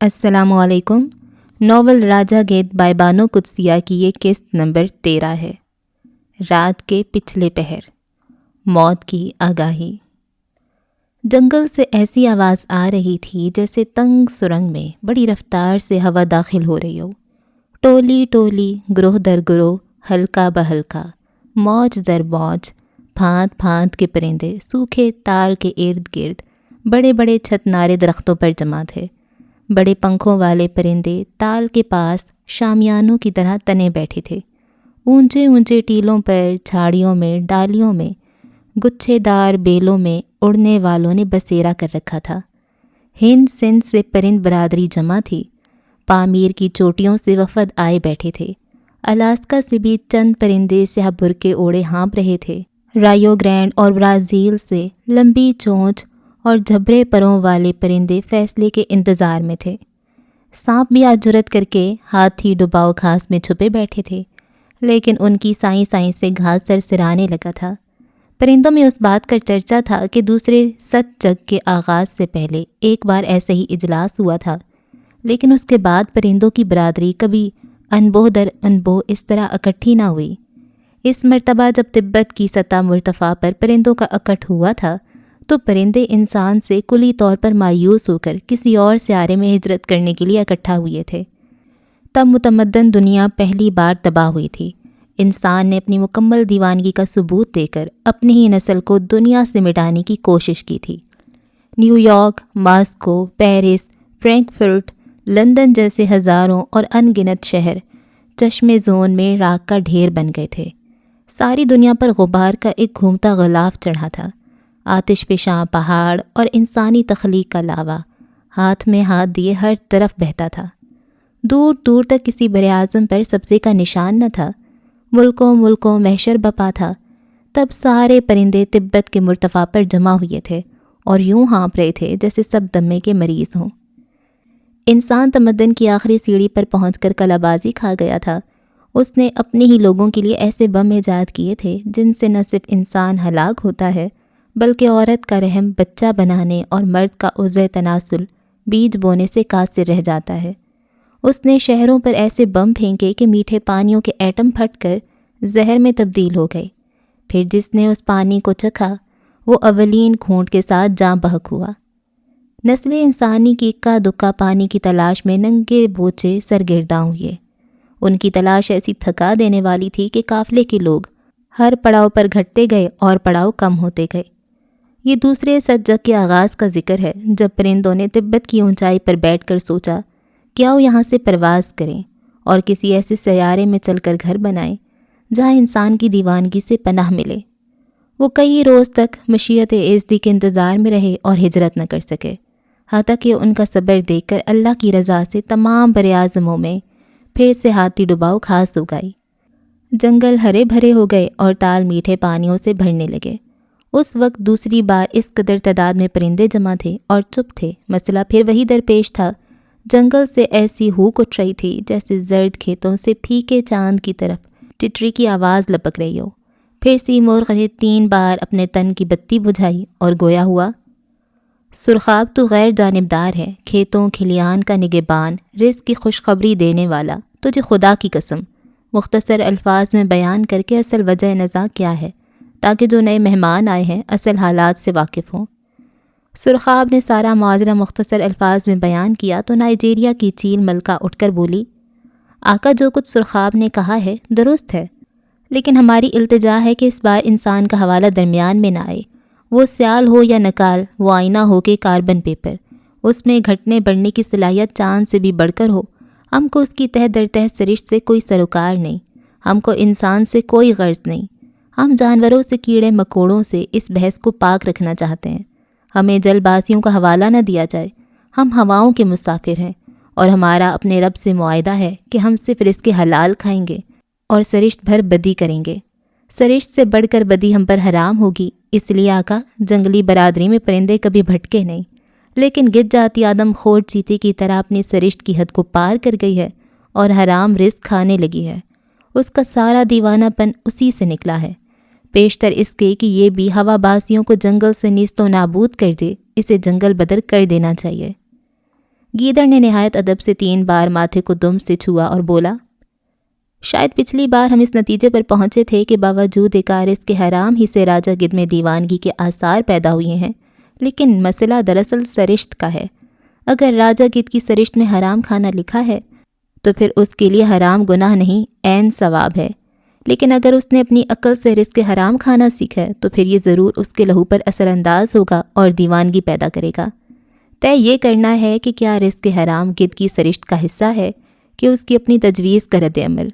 السلام علیکم۔ Novel Raja Gidh by Bano Qudsia کی یہ قسط نمبر 13 ہے۔ رات کے پچھلے پہر، موت کی آگاہی۔ جنگل سے ایسی آواز آ رہی تھی جیسے تنگ سرنگ میں بڑی رفتار سے ہوا داخل ہو رہی ہو۔ ٹولی ٹولی، گروہ در گروہ، ہلکا بہلکا، موج در موج، پھانت پھانت کے پرندے سوکھے تال کے ارد گرد بڑے بڑے چھتنارے درختوں پر جمع تھے۔ بڑے پنکھوں والے پرندے تال کے پاس شامیانوں کی طرح تنے بیٹھے تھے۔ اونچے اونچے ٹیلوں پر، جھاڑیوں میں، ڈالیوں میں، گچھے دار بیلوں میں اڑنے والوں نے بسیرا کر رکھا تھا۔ ہند سندھ سے پرند برادری جمع تھی۔ پامیر کی چوٹیوں سے وفد آئے بیٹھے تھے۔ الاسکا سے بھی چند پرندے سیاہ برقعے اوڑے ہانپ رہے تھے۔ رائیو گرینڈ اور برازیل سے لمبی چونچ اور جھبرے پروں والے پرندے فیصلے کے انتظار میں تھے۔ سانپ بھی آج جرأت کر کے ہاتھی ڈباؤ گھاس میں چھپے بیٹھے تھے، لیکن ان کی سائیں سائیں سے گھاس سرسرانے لگا تھا۔ پرندوں میں اس بات کا چرچا تھا کہ دوسرے ست جگ کے آغاز سے پہلے ایک بار ایسا ہی اجلاس ہوا تھا، لیکن اس کے بعد پرندوں کی برادری کبھی انبوہ در انبوہ اس طرح اکٹھی نہ ہوئی۔ اس مرتبہ جب تبت کی سطح مرتفع پر پرندوں کا اکٹھ ہوا تھا تو پرندے انسان سے کلی طور پر مایوس ہو کر کسی اور سیارے میں ہجرت کرنے کے لیے اکٹھا ہوئے تھے۔ تب متمدن دنیا پہلی بار تباہ ہوئی تھی۔ انسان نے اپنی مکمل دیوانگی کا ثبوت دے کر اپنی ہی نسل کو دنیا سے مٹانے کی کوشش کی تھی۔ New York, Moscow, Paris, Frankfurt, London جیسے ہزاروں اور ان گنت شہر چشمے زون میں راکھ کا ڈھیر بن گئے تھے۔ ساری دنیا پر غبار کا ایک گھومتا غلاف چڑھا تھا۔ آتش فشاں پہاڑ اور انسانی تخلیق کا لاوا ہاتھ میں ہاتھ دیے ہر طرف بہتا تھا۔ دور دور تک کسی براعظم پر سبزے کا نشان نہ تھا۔ ملکوں ملکوں محشر بپا تھا۔ تب سارے پرندے تبت کے مرتفع پر جمع ہوئے تھے اور یوں ہانپ رہے تھے جیسے سب دمے کے مریض ہوں۔ انسان تمدن کی آخری سیڑھی پر پہنچ کر کلا بازی کھا گیا تھا۔ اس نے اپنے ہی لوگوں کے لیے ایسے بم ایجاد کیے تھے جن سے نہ صرف انسان ہلاک ہوتا ہے بلکہ عورت کا رحم بچہ بنانے اور مرد کا عضو تناسل بیج بونے سے قاصر رہ جاتا ہے۔ اس نے شہروں پر ایسے بم پھینکے کہ میٹھے پانیوں کے ایٹم پھٹ کر زہر میں تبدیل ہو گئے۔ پھر جس نے اس پانی کو چکھا وہ اولین گھونٹ کے ساتھ جاں بحق ہوا۔ نسل انسانی کی اکا دکا پانی کی تلاش میں ننگے بوچے سرگرداں ہوئے۔ ان کی تلاش ایسی تھکا دینے والی تھی کہ قافلے کے لوگ ہر پڑاؤ پر گھٹتے گئے اور پڑاؤ کم ہوتے گئے۔ یہ دوسرے ست جگ کے آغاز کا ذکر ہے جب پرندوں نے تبت کی اونچائی پر بیٹھ کر سوچا کہ آؤ یہاں سے پرواز کریں اور کسی ایسے سیارے میں چل کر گھر بنائیں جہاں انسان کی دیوانگی سے پناہ ملے۔ وہ کئی روز تک مشیت ایزدی کے انتظار میں رہے اور ہجرت نہ کر سکے، حتیٰ کہ ان کا صبر دیکھ کر اللہ کی رضا سے تمام براعظموں میں پھر سے ہاتھی ڈباؤ گھاس اگائی۔ جنگل ہرے بھرے ہو گئے اور تال میٹھے پانیوں سے بھرنے لگے۔ اس وقت دوسری بار اس قدر تعداد میں پرندے جمع تھے اور چپ تھے۔ مسئلہ پھر وہی درپیش تھا۔ جنگل سے ایسی ہوک اٹھ رہی تھی جیسے زرد کھیتوں سے پھیکے چاند کی طرف ٹٹری کی آواز لپک رہی ہو۔ پھر سیمرغ نے 3 بار اپنے تن کی بتی بجھائی اور گویا ہوا: سرخاب تو غیر جانبدار ہے، کھیتوں کھلیان کا نگہبان، رزق کی خوشخبری دینے والا، تجھے خدا کی قسم۔ مختصر الفاظ میں بیان کر کے اصل وجہ نزاع کیا ہے تاکہ جو نئے مہمان آئے ہیں اصل حالات سے واقف ہوں۔ سرخاب نے سارا معاجرہ مختصر الفاظ میں بیان کیا تو نائجیریا کی چیل ملکہ اٹھ کر بولی: آقا، جو کچھ سرخاب نے کہا ہے درست ہے، لیکن ہماری التجا ہے کہ اس بار انسان کا حوالہ درمیان میں نہ آئے۔ وہ سیال ہو یا نکال، وہ آئینہ ہو کے کاربن پیپر، اس میں گھٹنے بڑھنے کی صلاحیت چاند سے بھی بڑھ کر ہو۔ ہم کو اس کی تہ در تہ سرشت سے کوئی سروکار نہیں، ہم کو انسان سے کوئی غرض نہیں۔ ہم جانوروں سے، کیڑے مکوڑوں سے اس بحث کو پاک رکھنا چاہتے ہیں۔ ہمیں جل بازیوں کا حوالہ نہ دیا جائے۔ ہم ہواؤں کے مسافر ہیں اور ہمارا اپنے رب سے معاہدہ ہے کہ ہم صرف رزق حلال کھائیں گے اور سرشت بھر بدی کریں گے۔ سرشت سے بڑھ کر بدی ہم پر حرام ہوگی۔ اس لیے آقا، جنگلی برادری میں پرندے کبھی بھٹکے نہیں، لیکن گج جاتی آدم خور چیتے کی طرح اپنی سرشت کی حد کو پار کر گئی ہے اور حرام رزق کھانے لگی ہے۔ اس کا سارا دیوانہ پن اسی سے نکلا ہے۔ بیشتر اس کے کہ یہ بھی ہوا بازیوں کو جنگل سے نیست و نابود کر دے، اسے جنگل بدر کر دینا چاہیے۔ گیدڑ نے نہایت ادب سے 3 بار ماتھے کو دم سے چھوا اور بولا، شاید پچھلی بار ہم اس نتیجے پر پہنچے تھے کہ باوجود ایک رزق کے حرام ہی سے راجہ گدھ میں دیوانگی کے آثار پیدا ہوئے ہیں، لیکن مسئلہ دراصل سرشت کا ہے۔ اگر راجہ گدھ کی سرشت میں حرام کھانا لکھا ہے تو پھر اس کے لیے حرام گناہ نہیں، عین ثواب ہے، لیکن اگر اس نے اپنی عقل سے رزق حرام کھانا سیکھا ہے تو پھر یہ ضرور اس کے لہو پر اثر انداز ہوگا اور دیوانگی پیدا کرے گا۔ طے یہ کرنا ہے کہ کیا رزق حرام گدھ کی سرشت کا حصہ ہے کہ اس کی اپنی تجویز کا رد عمل۔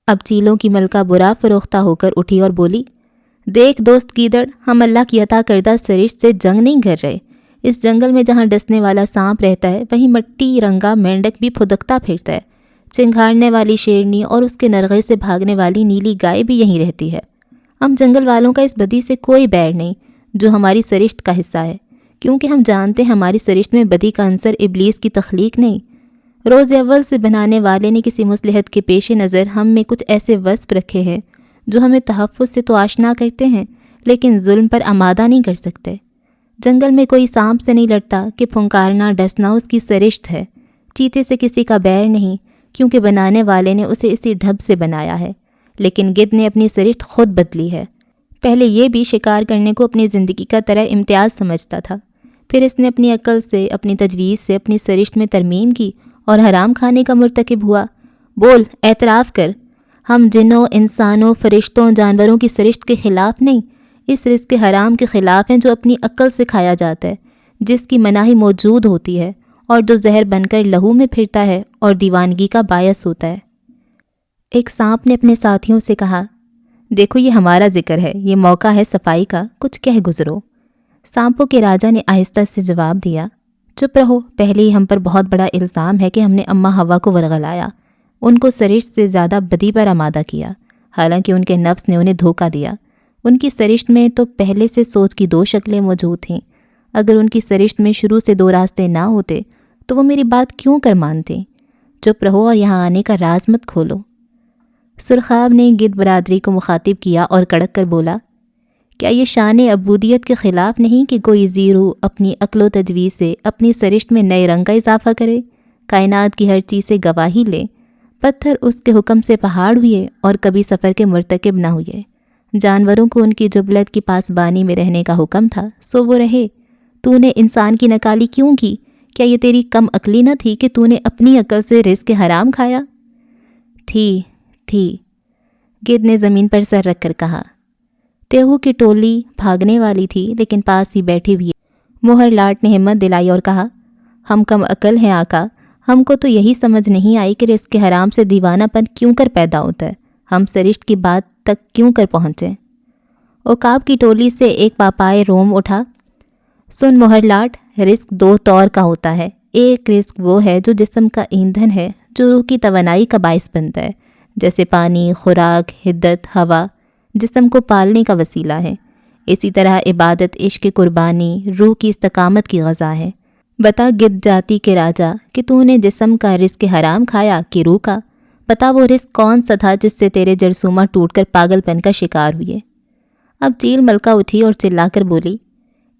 اب چیلوں کی ملکہ برا فروختہ ہو کر اٹھی اور بولی، دیکھ دوست گیدڑ، ہم اللہ کی عطا کردہ سرشت سے جنگ نہیں کر رہے۔ اس جنگل میں جہاں ڈسنے والا سانپ رہتا ہے وہیں مٹی رنگا مینڈک بھی پھدکتا پھرتا ہے، چنگھاڑنے والی شیرنی اور اس کے نرغے سے بھاگنے والی نیلی گائے بھی یہیں رہتی ہے۔ ہم جنگل والوں کا اس بدی سے کوئی بیر نہیں جو ہماری سرشت کا حصہ ہے، کیونکہ ہم جانتے ہیں ہماری سرشت میں بدی کا عنصر ابلیس کی تخلیق نہیں۔ روز اول سے بنانے والے نے کسی مصلحت کے پیش نظر ہم میں کچھ ایسے وصف رکھے ہیں جو ہمیں تحفظ سے تو آشنا کرتے ہیں لیکن ظلم پر آمادہ نہیں کر سکتے۔ جنگل میں کوئی سانپ سے نہیں لڑتا کہ پھنکارنا ڈسنا اس کی سرشت ہے۔ چیتے سے کسی کا بیر نہیں کیونکہ بنانے والے نے اسے اسی ڈھب سے بنایا ہے، لیکن گدھ نے اپنی سرشت خود بدلی ہے۔ پہلے یہ بھی شکار کرنے کو اپنی زندگی کا طرح امتیاز سمجھتا تھا، پھر اس نے اپنی عقل سے، اپنی تجویز سے اپنی سرشت میں ترمیم کی اور حرام کھانے کا مرتکب ہوا۔ بول، اعتراف کر، ہم جنوں، انسانوں، فرشتوں، جانوروں کی سرشت کے خلاف نہیں، اس رزق حرام کے خلاف ہیں جو اپنی عقل سے کھایا جاتا ہے، جس کی مناہی موجود ہوتی ہے اور جو زہر بن کر لہو میں پھرتا ہے اور دیوانگی کا باعث ہوتا ہے۔ ایک سانپ نے اپنے ساتھیوں سے کہا، دیکھو یہ ہمارا ذکر ہے، یہ موقع ہے صفائی کا، کچھ کہہ گزرو۔ سانپوں کے راجا نے آہستہ سے جواب دیا، چپ رہو، پہلے ہی ہم پر بہت بڑا الزام ہے کہ ہم نے اماں ہوا کو ورغلایا، ان کو سرشت سے زیادہ بدی پر آمادہ کیا، حالانکہ ان کے نفس نے انہیں دھوکہ دیا۔ ان کی سرشت میں تو پہلے سے سوچ کی 2 شکلیں موجود تھیں، اگر ان کی سرشت میں شروع سے 2 راستے نہ ہوتے تو وہ میری بات کیوں کر مانتے؟ چپ رہو اور یہاں آنے کا راز مت کھولو۔ سرخاب نے گدھ برادری کو مخاطب کیا اور کڑک کر بولا، کیا یہ شان عبودیت کے خلاف نہیں کہ کوئی زیرو اپنی عقل و تجویز سے اپنی سرشت میں نئے رنگ کا اضافہ کرے، کائنات کی ہر چیز سے گواہی لے، پتھر اس کے حکم سے پہاڑ ہوئے اور کبھی سفر کے مرتکب نہ ہوئے، جانوروں کو ان کی جبلت کی پاسبانی میں رہنے کا حکم تھا سو وہ رہے، تو نے انسان کی نکالی کیوں کی؟ کیا یہ تیری کم عقلی نہ تھی کہ تو نے اپنی عقل سے رزق حرام کھایا؟ تھی گدھ نے زمین پر سر رکھ کر کہا۔ تیہو کی ٹولی بھاگنے والی تھی لیکن پاس ہی بیٹھی ہوئی مہر لاٹ نے ہمت دلائی اور کہا، ہم کم عقل ہیں آقا، ہم کو تو یہی سمجھ نہیں آئی کہ رزق حرام سے دیوانہ پن کیوں کر پیدا ہوتا ہے، ہم سرشت کی بات تک کیوں کر پہنچے۔ عقاب کی ٹولی سے ایک پاپائے روم اٹھا، سن مہر لاٹ، رزق 2 طور کا ہوتا ہے، ایک رزق وہ ہے جو جسم کا ایندھن ہے، جو روح کی توانائی کا باعث بنتا ہے، جیسے پانی، خوراک، حدت، ہوا جسم کو پالنے کا وسیلہ ہے، اسی طرح عبادت، عشق، قربانی روح کی استقامت کی غذا ہے۔ بتا گدھ جاتی کے راجا کہ تو نے جسم کا رزق حرام کھایا کہ روح کا؟ بتا وہ رزق کون سا تھا جس سے تیرے جرثومہ ٹوٹ کر پاگل پن کا شکار ہوئے؟ اب چیل ملکہ اٹھی اور چلا کر بولی،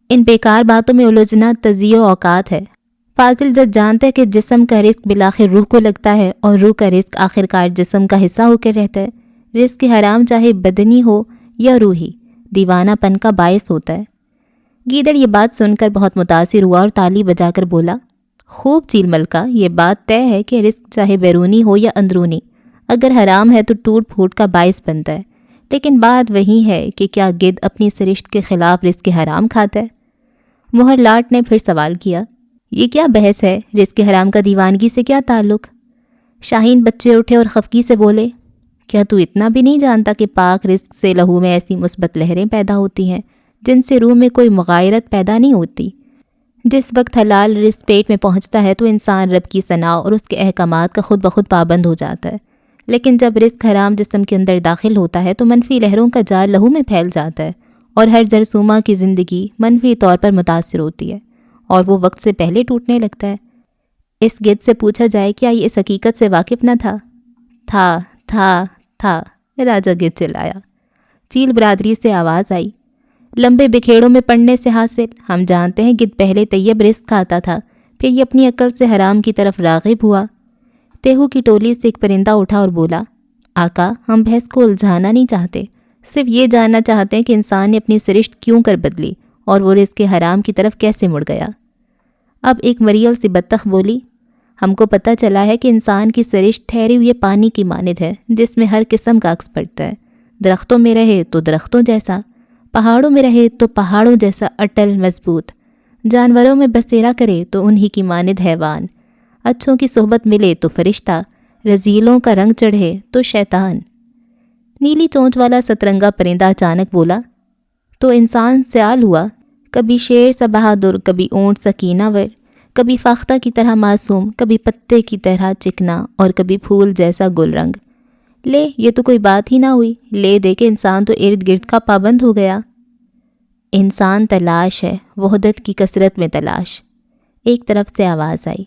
ان بیکار باتوں میں الجھنا تضیع اوقات ہے۔ فاضل جج جانتا ہے کہ جسم کا رزق بالآخر روح کو لگتا ہے اور روح کا رزق آخرکار جسم کا حصہ ہو کے رہتا ہے۔ رزق حرام چاہے بدنی ہو یا روحی، دیوانہ پن کا باعث ہوتا ہے۔ گیدڑ یہ بات سن کر بہت متاثر ہوا اور تالی بجا کر بولا، خوب چیل ملکہ، یہ بات طے ہے کہ رزق چاہے بیرونی ہو یا اندرونی، اگر حرام ہے تو ٹوٹ پھوٹ کا باعث بنتا ہے، لیکن بات وہی ہے کہ کیا گدھ اپنی سرشت کے خلاف رزق حرام کھاتا ہے؟ مہر لاٹ نے پھر سوال کیا، یہ کیا بحث ہے، رزق حرام کا دیوانگی سے کیا تعلق؟ شاہین بچے اٹھے اور خفگی سے بولے، کیا تو اتنا بھی نہیں جانتا کہ پاک رزق سے لہو میں ایسی مثبت لہریں پیدا ہوتی ہیں جن سے روح میں کوئی مغایرت پیدا نہیں ہوتی؟ جس وقت حلال رزق پیٹ میں پہنچتا ہے تو انسان رب کی ثنا اور اس کے احکامات کا خود بخود پابند ہو جاتا ہے، لیکن جب رزق حرام جسم کے اندر داخل ہوتا ہے تو منفی لہروں کا جال لہو میں پھیل جاتا ہے اور ہر جرثومہ کی زندگی منفی طور پر متاثر ہوتی ہے اور وہ وقت سے پہلے ٹوٹنے لگتا ہے۔ اس گدھ سے پوچھا جائے کیا یہ اس حقیقت سے واقف نہ تھا راجہ گدھ چلایا۔ چیل برادری سے آواز آئی، لمبے بکھیڑوں میں پڑنے سے حاصل، ہم جانتے ہیں گدھ پہلے طیب رزق کھاتا تھا، پھر یہ اپنی عقل سے حرام کی طرف راغب ہوا۔ تیہو کی ٹولی سے ایک پرندہ اٹھا اور بولا، آقا ہم بحث کو الجھانا نہیں چاہتے، صرف یہ جاننا چاہتے ہیں کہ انسان نے اپنی سرشت کیوں کر بدلی اور وہ رزق حرام کی طرف کیسے مڑ گیا۔ اب ایک مریل سی بطخ بولی، ہم کو پتہ چلا ہے کہ انسان کی سرشت ٹھہرے ہوئے پانی کی مانند ہے جس میں ہر قسم کا عکس پڑتا ہے۔ درختوں میں رہے تو درختوں جیسا، پہاڑوں میں رہے تو پہاڑوں جیسا اٹل مضبوط، جانوروں میں بسیرا کرے تو انہی کی مانند حیوان، اچھوں کی صحبت ملے تو فرشتہ، رذیلوں کا رنگ چڑھے تو شیطان۔ نیلی چونچ والا سترنگا پرندہ اچانک بولا، تو انسان سیال ہوا، کبھی شیر سا بہادر، کبھی اونٹ سا کینہ ور، کبھی فاختہ کی طرح معصوم، کبھی پتے کی طرح چکنا اور کبھی پھول جیسا گل رنگ۔ لے یہ تو کوئی بات ہی نہ ہوئی، لے دے کہ انسان تو ارد گرد کا پابند ہو گیا۔ انسان تلاش ہے، وحدت کی کثرت میں تلاش، ایک طرف سے آواز آئی۔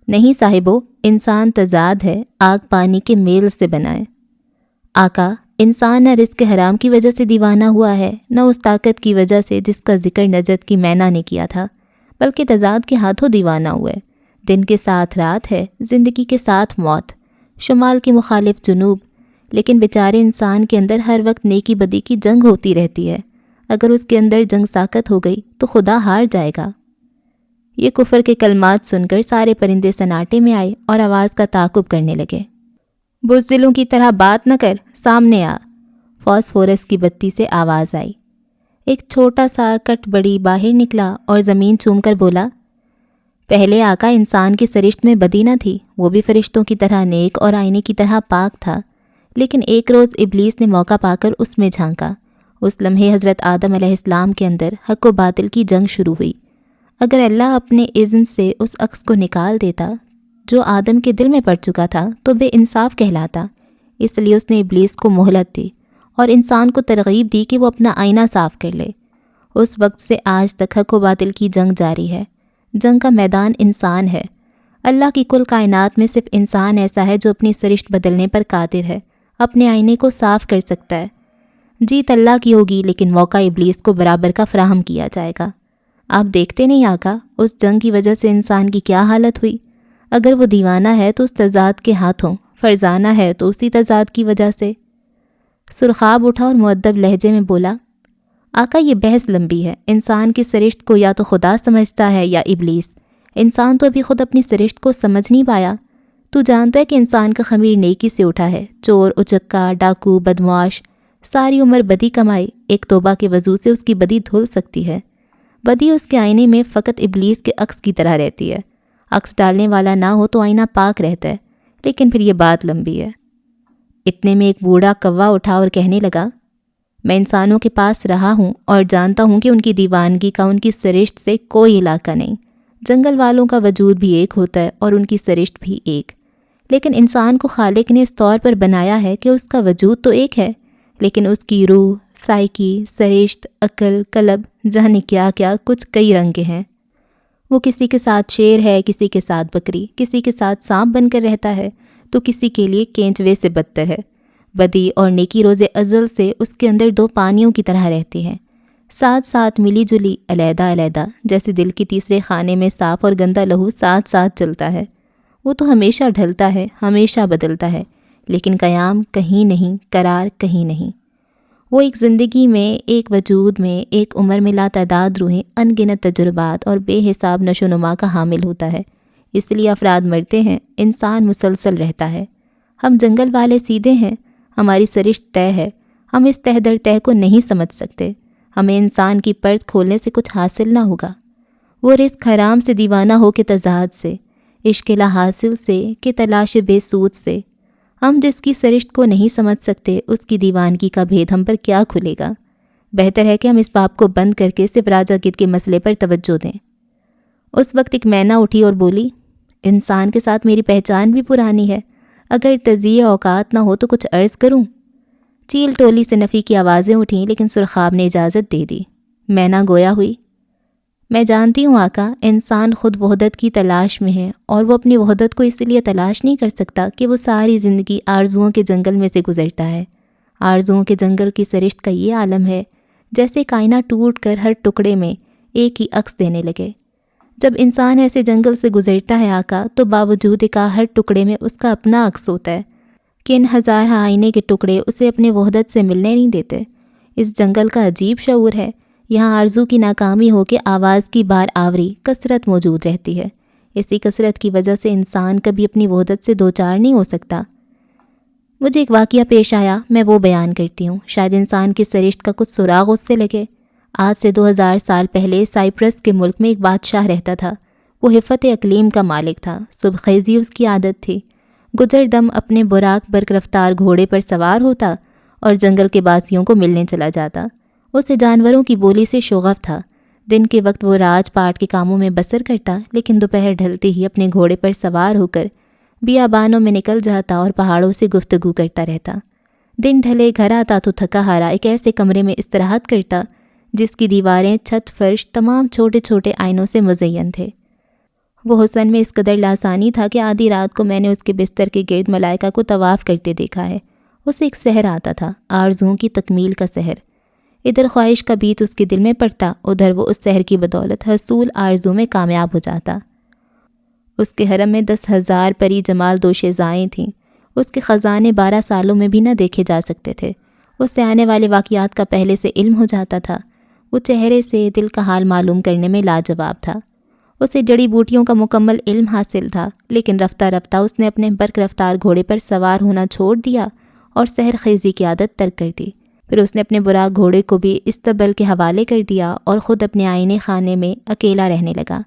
نہیں صاحبو، انسان تضاد ہے، آگ پانی کے میل سے بنا ہے۔ آقا، انسان نہ رزق حرام کی وجہ سے دیوانہ ہوا ہے، نہ اس طاقت کی وجہ سے جس کا ذکر نجد کی مینا نے کیا تھا، بلکہ تضاد کے ہاتھوں دیوانہ ہوا ہے۔ دن کے ساتھ رات ہے، زندگی کے ساتھ موت، شمال کے مخالف جنوب، لیکن بیچارے انسان کے اندر ہر وقت نیکی بدی کی جنگ ہوتی رہتی ہے۔ اگر اس کے اندر جنگ ساکت ہو گئی تو خدا ہار جائے گا۔ یہ کفر کے کلمات سن کر سارے پرندے سناٹے میں آئے اور آواز کا تعاقب کرنے لگے۔ بزدلوں کی طرح بات نہ کر، سامنے آ، فاسفورس کی بتی سے آواز آئی۔ ایک چھوٹا سا کٹ بڑی باہر نکلا اور زمین چوم کر بولا، پہلے آقا انسان کی سرشت میں بدی نہ تھی، وہ بھی فرشتوں کی طرح نیک اور آئینے کی طرح پاک تھا، لیکن ایک روز ابلیس نے موقع پا کر اس میں جھانکا۔ اس لمحے حضرت آدم علیہ السلام کے اندر حق و باطل کی جنگ شروع ہوئی۔ اگر اللہ اپنے اذن سے اس عکس کو نکال دیتا جو آدم کے دل میں پڑ چکا تھا تو بے انصاف کہلاتا، اس لیے اس نے ابلیس کو مہلت دی اور انسان کو ترغیب دی کہ وہ اپنا آئینہ صاف کر لے۔ اس وقت سے آج تک حق و باطل کی جنگ جاری ہے۔ جنگ کا میدان انسان ہے۔ اللہ کی کل کائنات میں صرف انسان ایسا ہے جو اپنی سرشت بدلنے پر قادر ہے، اپنے آئینے کو صاف کر سکتا ہے۔ جیت اللہ کی ہوگی، لیکن موقع ابلیس کو برابر کا فراہم کیا جائے گا۔ آپ دیکھتے نہیں آقا، اس جنگ کی وجہ سے انسان کی کیا حالت ہوئی۔ اگر وہ دیوانہ ہے تو اس تضاد کے ہاتھوں، فرزانہ ہے تو اسی تضاد کی وجہ سے۔ سرخاب اٹھا اور مؤدب لہجے میں بولا، آقا یہ بحث لمبی ہے، انسان کی سرشت کو یا تو خدا سمجھتا ہے یا ابلیس۔ انسان تو ابھی خود اپنی سرشت کو سمجھ نہیں پایا۔ تو جانتا ہے کہ انسان کا خمیر نیکی سے اٹھا ہے، چور، اچکا، ڈاکو، بدمعاش، ساری عمر بدی کمائی، ایک توبہ کے وضو سے اس کی بدی دھل سکتی ہے۔ بدی اس کے آئینے میں فقط ابلیس کے عکس کی طرح رہتی ہے۔ عکس ڈالنے والا نہ ہو تو آئینہ پاک رہتا ہے، لیکن پھر یہ بات لمبی ہے۔ اتنے میں ایک بوڑھا کوا اٹھا اور کہنے لگا، میں انسانوں کے پاس رہا ہوں اور جانتا ہوں کہ ان کی دیوانگی کا ان کی سرشت سے کوئی علاقہ نہیں۔ جنگل والوں کا وجود بھی ایک ہوتا ہے اور ان کی سرشت بھی ایک، لیکن انسان کو خالق نے اس طور پر بنایا ہے کہ اس کا وجود تو ایک ہے، لیکن اس کی روح، سائیکی، سرشت، عقل، قلب، جانے کیا کیا کچھ کئی رنگ کے ہیں۔ وہ کسی کے ساتھ شیر ہے، کسی کے ساتھ بکری، کسی کے ساتھ سانپ بن کر رہتا ہے تو کسی کے لیے کینچوے سے بدتر ہے۔ بدی اور نیکی روز ازل سے اس کے اندر دو پانیوں کی طرح رہتی ہیں، ساتھ ساتھ ملی جلی، علیحدہ علیحدہ، جیسے دل کی تیسرے خانے میں صاف اور گندا لہو ساتھ ساتھ چلتا ہے۔ وہ تو ہمیشہ ڈھلتا ہے، ہمیشہ بدلتا ہے، لیکن قیام کہیں نہیں، قرار کہیں نہیں۔ وہ ایک زندگی میں، ایک وجود میں، ایک عمر میں لاتعداد روحیں، ان گنت تجربات اور بے حساب نشو و نما کا حامل ہوتا ہے۔ اس لیے افراد مرتے ہیں، انسان مسلسل رہتا ہے۔ ہم جنگل والے سیدھے ہیں، ہماری سرشت طے ہے، ہم اس تہ در تہ کو نہیں سمجھ سکتے۔ ہمیں انسان کی پرت کھولنے سے کچھ حاصل نہ ہوگا۔ وہ رزق حرام سے دیوانہ ہو کے تضاد سے، عشق لا حاصل سے کہ تلاش بے سود سے۔ ہم جس کی سرشت کو نہیں سمجھ سکتے، اس کی دیوانگی کا بھید ہم پر کیا کھلے گا۔ بہتر ہے کہ ہم اس باب کو بند کر کے صرف راجہ گدھ کے مسئلے پر توجہ دیں۔ اس وقت ایک مینا اٹھی اور بولی، انسان کے ساتھ میری پہچان بھی پرانی ہے، اگر تضیع اوقات نہ ہو تو کچھ عرض کروں۔ چیل ٹولی سے نفی کی آوازیں اٹھیں، لیکن سرخاب نے اجازت دے دی۔ مینا گویا ہوئی، میں جانتی ہوں آقا، انسان خود وحدت کی تلاش میں ہے، اور وہ اپنی وحدت کو اس لیے تلاش نہیں کر سکتا کہ وہ ساری زندگی آرزوؤں کے جنگل میں سے گزرتا ہے۔ آرزوؤں کے جنگل کی سرشت کا یہ عالم ہے جیسے کائنات ٹوٹ کر ہر ٹکڑے میں ایک ہی عکس دینے لگے۔ جب انسان ایسے جنگل سے گزرتا ہے آقا، تو باوجود کا ہر ٹکڑے میں اس کا اپنا عکس ہوتا ہے کہ ان ہزار آئینے کے ٹکڑے اسے اپنے وحدت سے ملنے نہیں دیتے۔ اس جنگل کا عجیب شعور ہے، یہاں آرزو کی ناکامی ہو کے آواز کی بار آوری کثرت موجود رہتی ہے۔ اسی کثرت کی وجہ سے انسان کبھی اپنی وحدت سے دوچار نہیں ہو سکتا۔ مجھے ایک واقعہ پیش آیا، میں وہ بیان کرتی ہوں، شاید انسان کی سرشت کا کچھ سراغ اس سے لگے۔ آج سے 2000 سال پہلے سائپرس کے ملک میں ایک بادشاہ رہتا تھا۔ وہ حفت اقلیم کا مالک تھا، صبح خیزی اس کی عادت تھی۔ گزر دم اپنے براق برق رفتار گھوڑے پر سوار ہوتا اور جنگل کے باسیوں کو ملنے چلا جاتا۔ اسے جانوروں کی بولی سے شغف تھا۔ دن کے وقت وہ راج پاٹ کے کاموں میں بسر کرتا، لیکن دوپہر ڈھلتے ہی اپنے گھوڑے پر سوار ہو کر بیابانوں میں نکل جاتا اور پہاڑوں سے گفتگو کرتا رہتا۔ دن ڈھلے گھر آتا تو تھکا ہارا ایک ایسے کمرے میں استراحت کرتا جس کی دیواریں، چھت، فرش تمام چھوٹے چھوٹے آئینوں سے مزین تھے۔ وہ حسن میں اس قدر لاسانی تھا کہ آدھی رات کو میں نے اس کے بستر کے گرد ملائکہ کو طواف کرتے دیکھا ہے۔ اسے ایک سحر آتا تھا، آرزوؤں کی تکمیل کا سحر۔ ادھر خواہش کا بیج اس کے دل میں پڑتا، ادھر وہ اس سحر کی بدولت حصول آرزو میں کامیاب ہو جاتا۔ اس کے حرم میں 10,000 پری جمال دوشیزائیں تھیں۔ اس کے خزانے 12 سالوں میں بھی نہ دیکھے جا سکتے تھے۔ اس سے آنے والے واقعات کا پہلے سے علم ہو جاتا تھا۔ وہ چہرے سے دل کا حال معلوم کرنے میں لاجواب تھا۔ اسے جڑی بوٹیوں کا مکمل علم حاصل تھا، لیکن رفتہ رفتہ اس نے اپنے برق رفتار گھوڑے پر سوار ہونا چھوڑ دیا اور سحر خیزی کی عادت ترک کر دی۔ پھر اس نے اپنے براق گھوڑے کو بھی استبل کے حوالے کر دیا اور خود اپنے آئینے خانے میں اکیلا رہنے لگا۔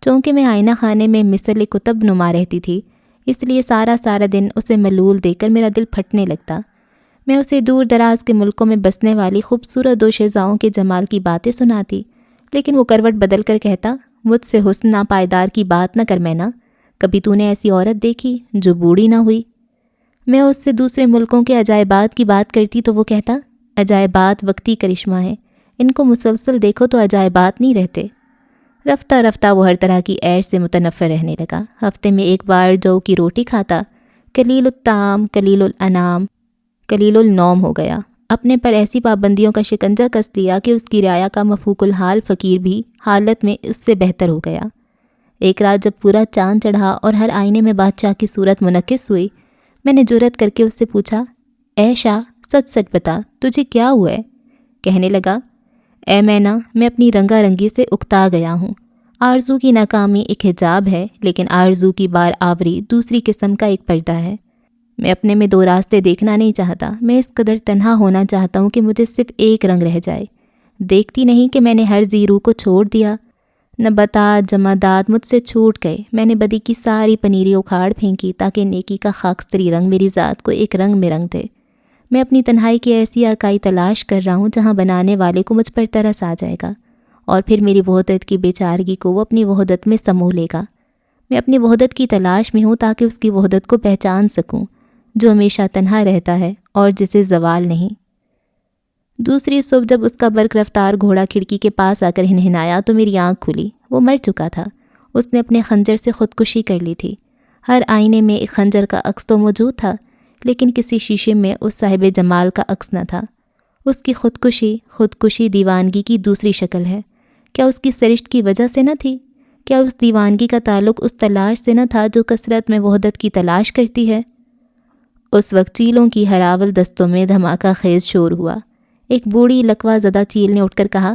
چونکہ میں آئینہ خانے میں مثل کتب نما رہتی تھی، اس لیے سارا دن اسے ملول دیکھ کر میرا دل پھٹنے لگتا۔ میں اسے دور دراز کے ملکوں میں بسنے والی خوبصورت دوشیزاؤں کے جمال کی باتیں سناتی، لیکن وہ کروٹ بدل کر کہتا، مجھ سے حسن ناپائیدار کی بات نہ کر مینا، کبھی تو نے ایسی عورت دیکھی جو بوڑھی نہ ہوئی؟ میں اس سے دوسرے ملکوں کے عجائبات کی بات کرتی تو وہ کہتا، عجائبات وقتی کرشمہ ہیں، ان کو مسلسل دیکھو تو عجائبات نہیں رہتے۔ رفتہ رفتہ وہ ہر طرح کی عیش سے متنفر رہنے لگا۔ ہفتے میں ایک بار جو کی روٹی کھاتا، قلیل الطعام قلیل الانام قلیل النوم ہو گیا۔ اپنے پر ایسی پابندیوں کا شکنجہ کس لیا کہ اس کی رعایا کا مفوق الحال فقیر بھی حالت میں اس سے بہتر ہو گیا۔ ایک رات جب پورا چاند چڑھا اور ہر آئینے میں بادشاہ کی صورت منعکس ہوئی، میں نے جرأت کر کے اس سے پوچھا، اے شاہ، سچ سچ بتا، تجھے کیا ہوا ہے؟ کہنے لگا، اے مینا، میں اپنی رنگا رنگی سے اکتا گیا ہوں۔ آرزو کی ناکامی ایک حجاب ہے، لیکن آرزو کی بار آوری دوسری قسم کا ایک پردہ ہے۔ میں اپنے میں 2 راستے دیکھنا نہیں چاہتا، میں اس قدر تنہا ہونا چاہتا ہوں کہ مجھے صرف ایک رنگ رہ جائے۔ دیکھتی نہیں کہ میں نے ہر زیرو کو چھوڑ دیا، نباتات جمادات مجھ سے چھوٹ گئے۔ میں نے بدی کی ساری پنیری اکھاڑ پھینکی تاکہ نیکی کا خاکستری رنگ میری ذات کو ایک رنگ میں رنگ دے۔ میں اپنی تنہائی کی ایسی اکائی تلاش کر رہا ہوں جہاں بنانے والے کو مجھ پر ترس آ جائے گا اور پھر میری وحدت کی بیچارگی کو وہ اپنی وحدت میں سمو لے گا۔ میں اپنی وحدت کی تلاش میں ہوں تاکہ اس کی وحدت کو پہچان سکوں جو ہمیشہ تنہا رہتا ہے اور جسے زوال نہیں۔ دوسری صبح جب اس کا برق رفتار گھوڑا کھڑکی کے پاس آ کر ہنہنایا تو میری آنکھ کھلی۔ وہ مر چکا تھا، اس نے اپنے خنجر سے خودکشی کر لی تھی۔ ہر آئینے میں ایک خنجر کا عکس تو موجود تھا، لیکن کسی شیشے میں اس صاحب جمال کا عکس نہ تھا۔ اس کی خودکشی دیوانگی کی دوسری شکل ہے۔ کیا اس کی سرشت کی وجہ سے نہ تھی؟ کیا اس دیوانگی کا تعلق اس تلاش سے نہ تھا جو کثرت میں وحدت کی تلاش کرتی ہے؟ اس وقت چیلوں کی ہراول دستوں میں دھماکہ خیز شور ہوا۔ ایک بوڑھی لکوہ زدہ چیل نے اٹھ کر کہا،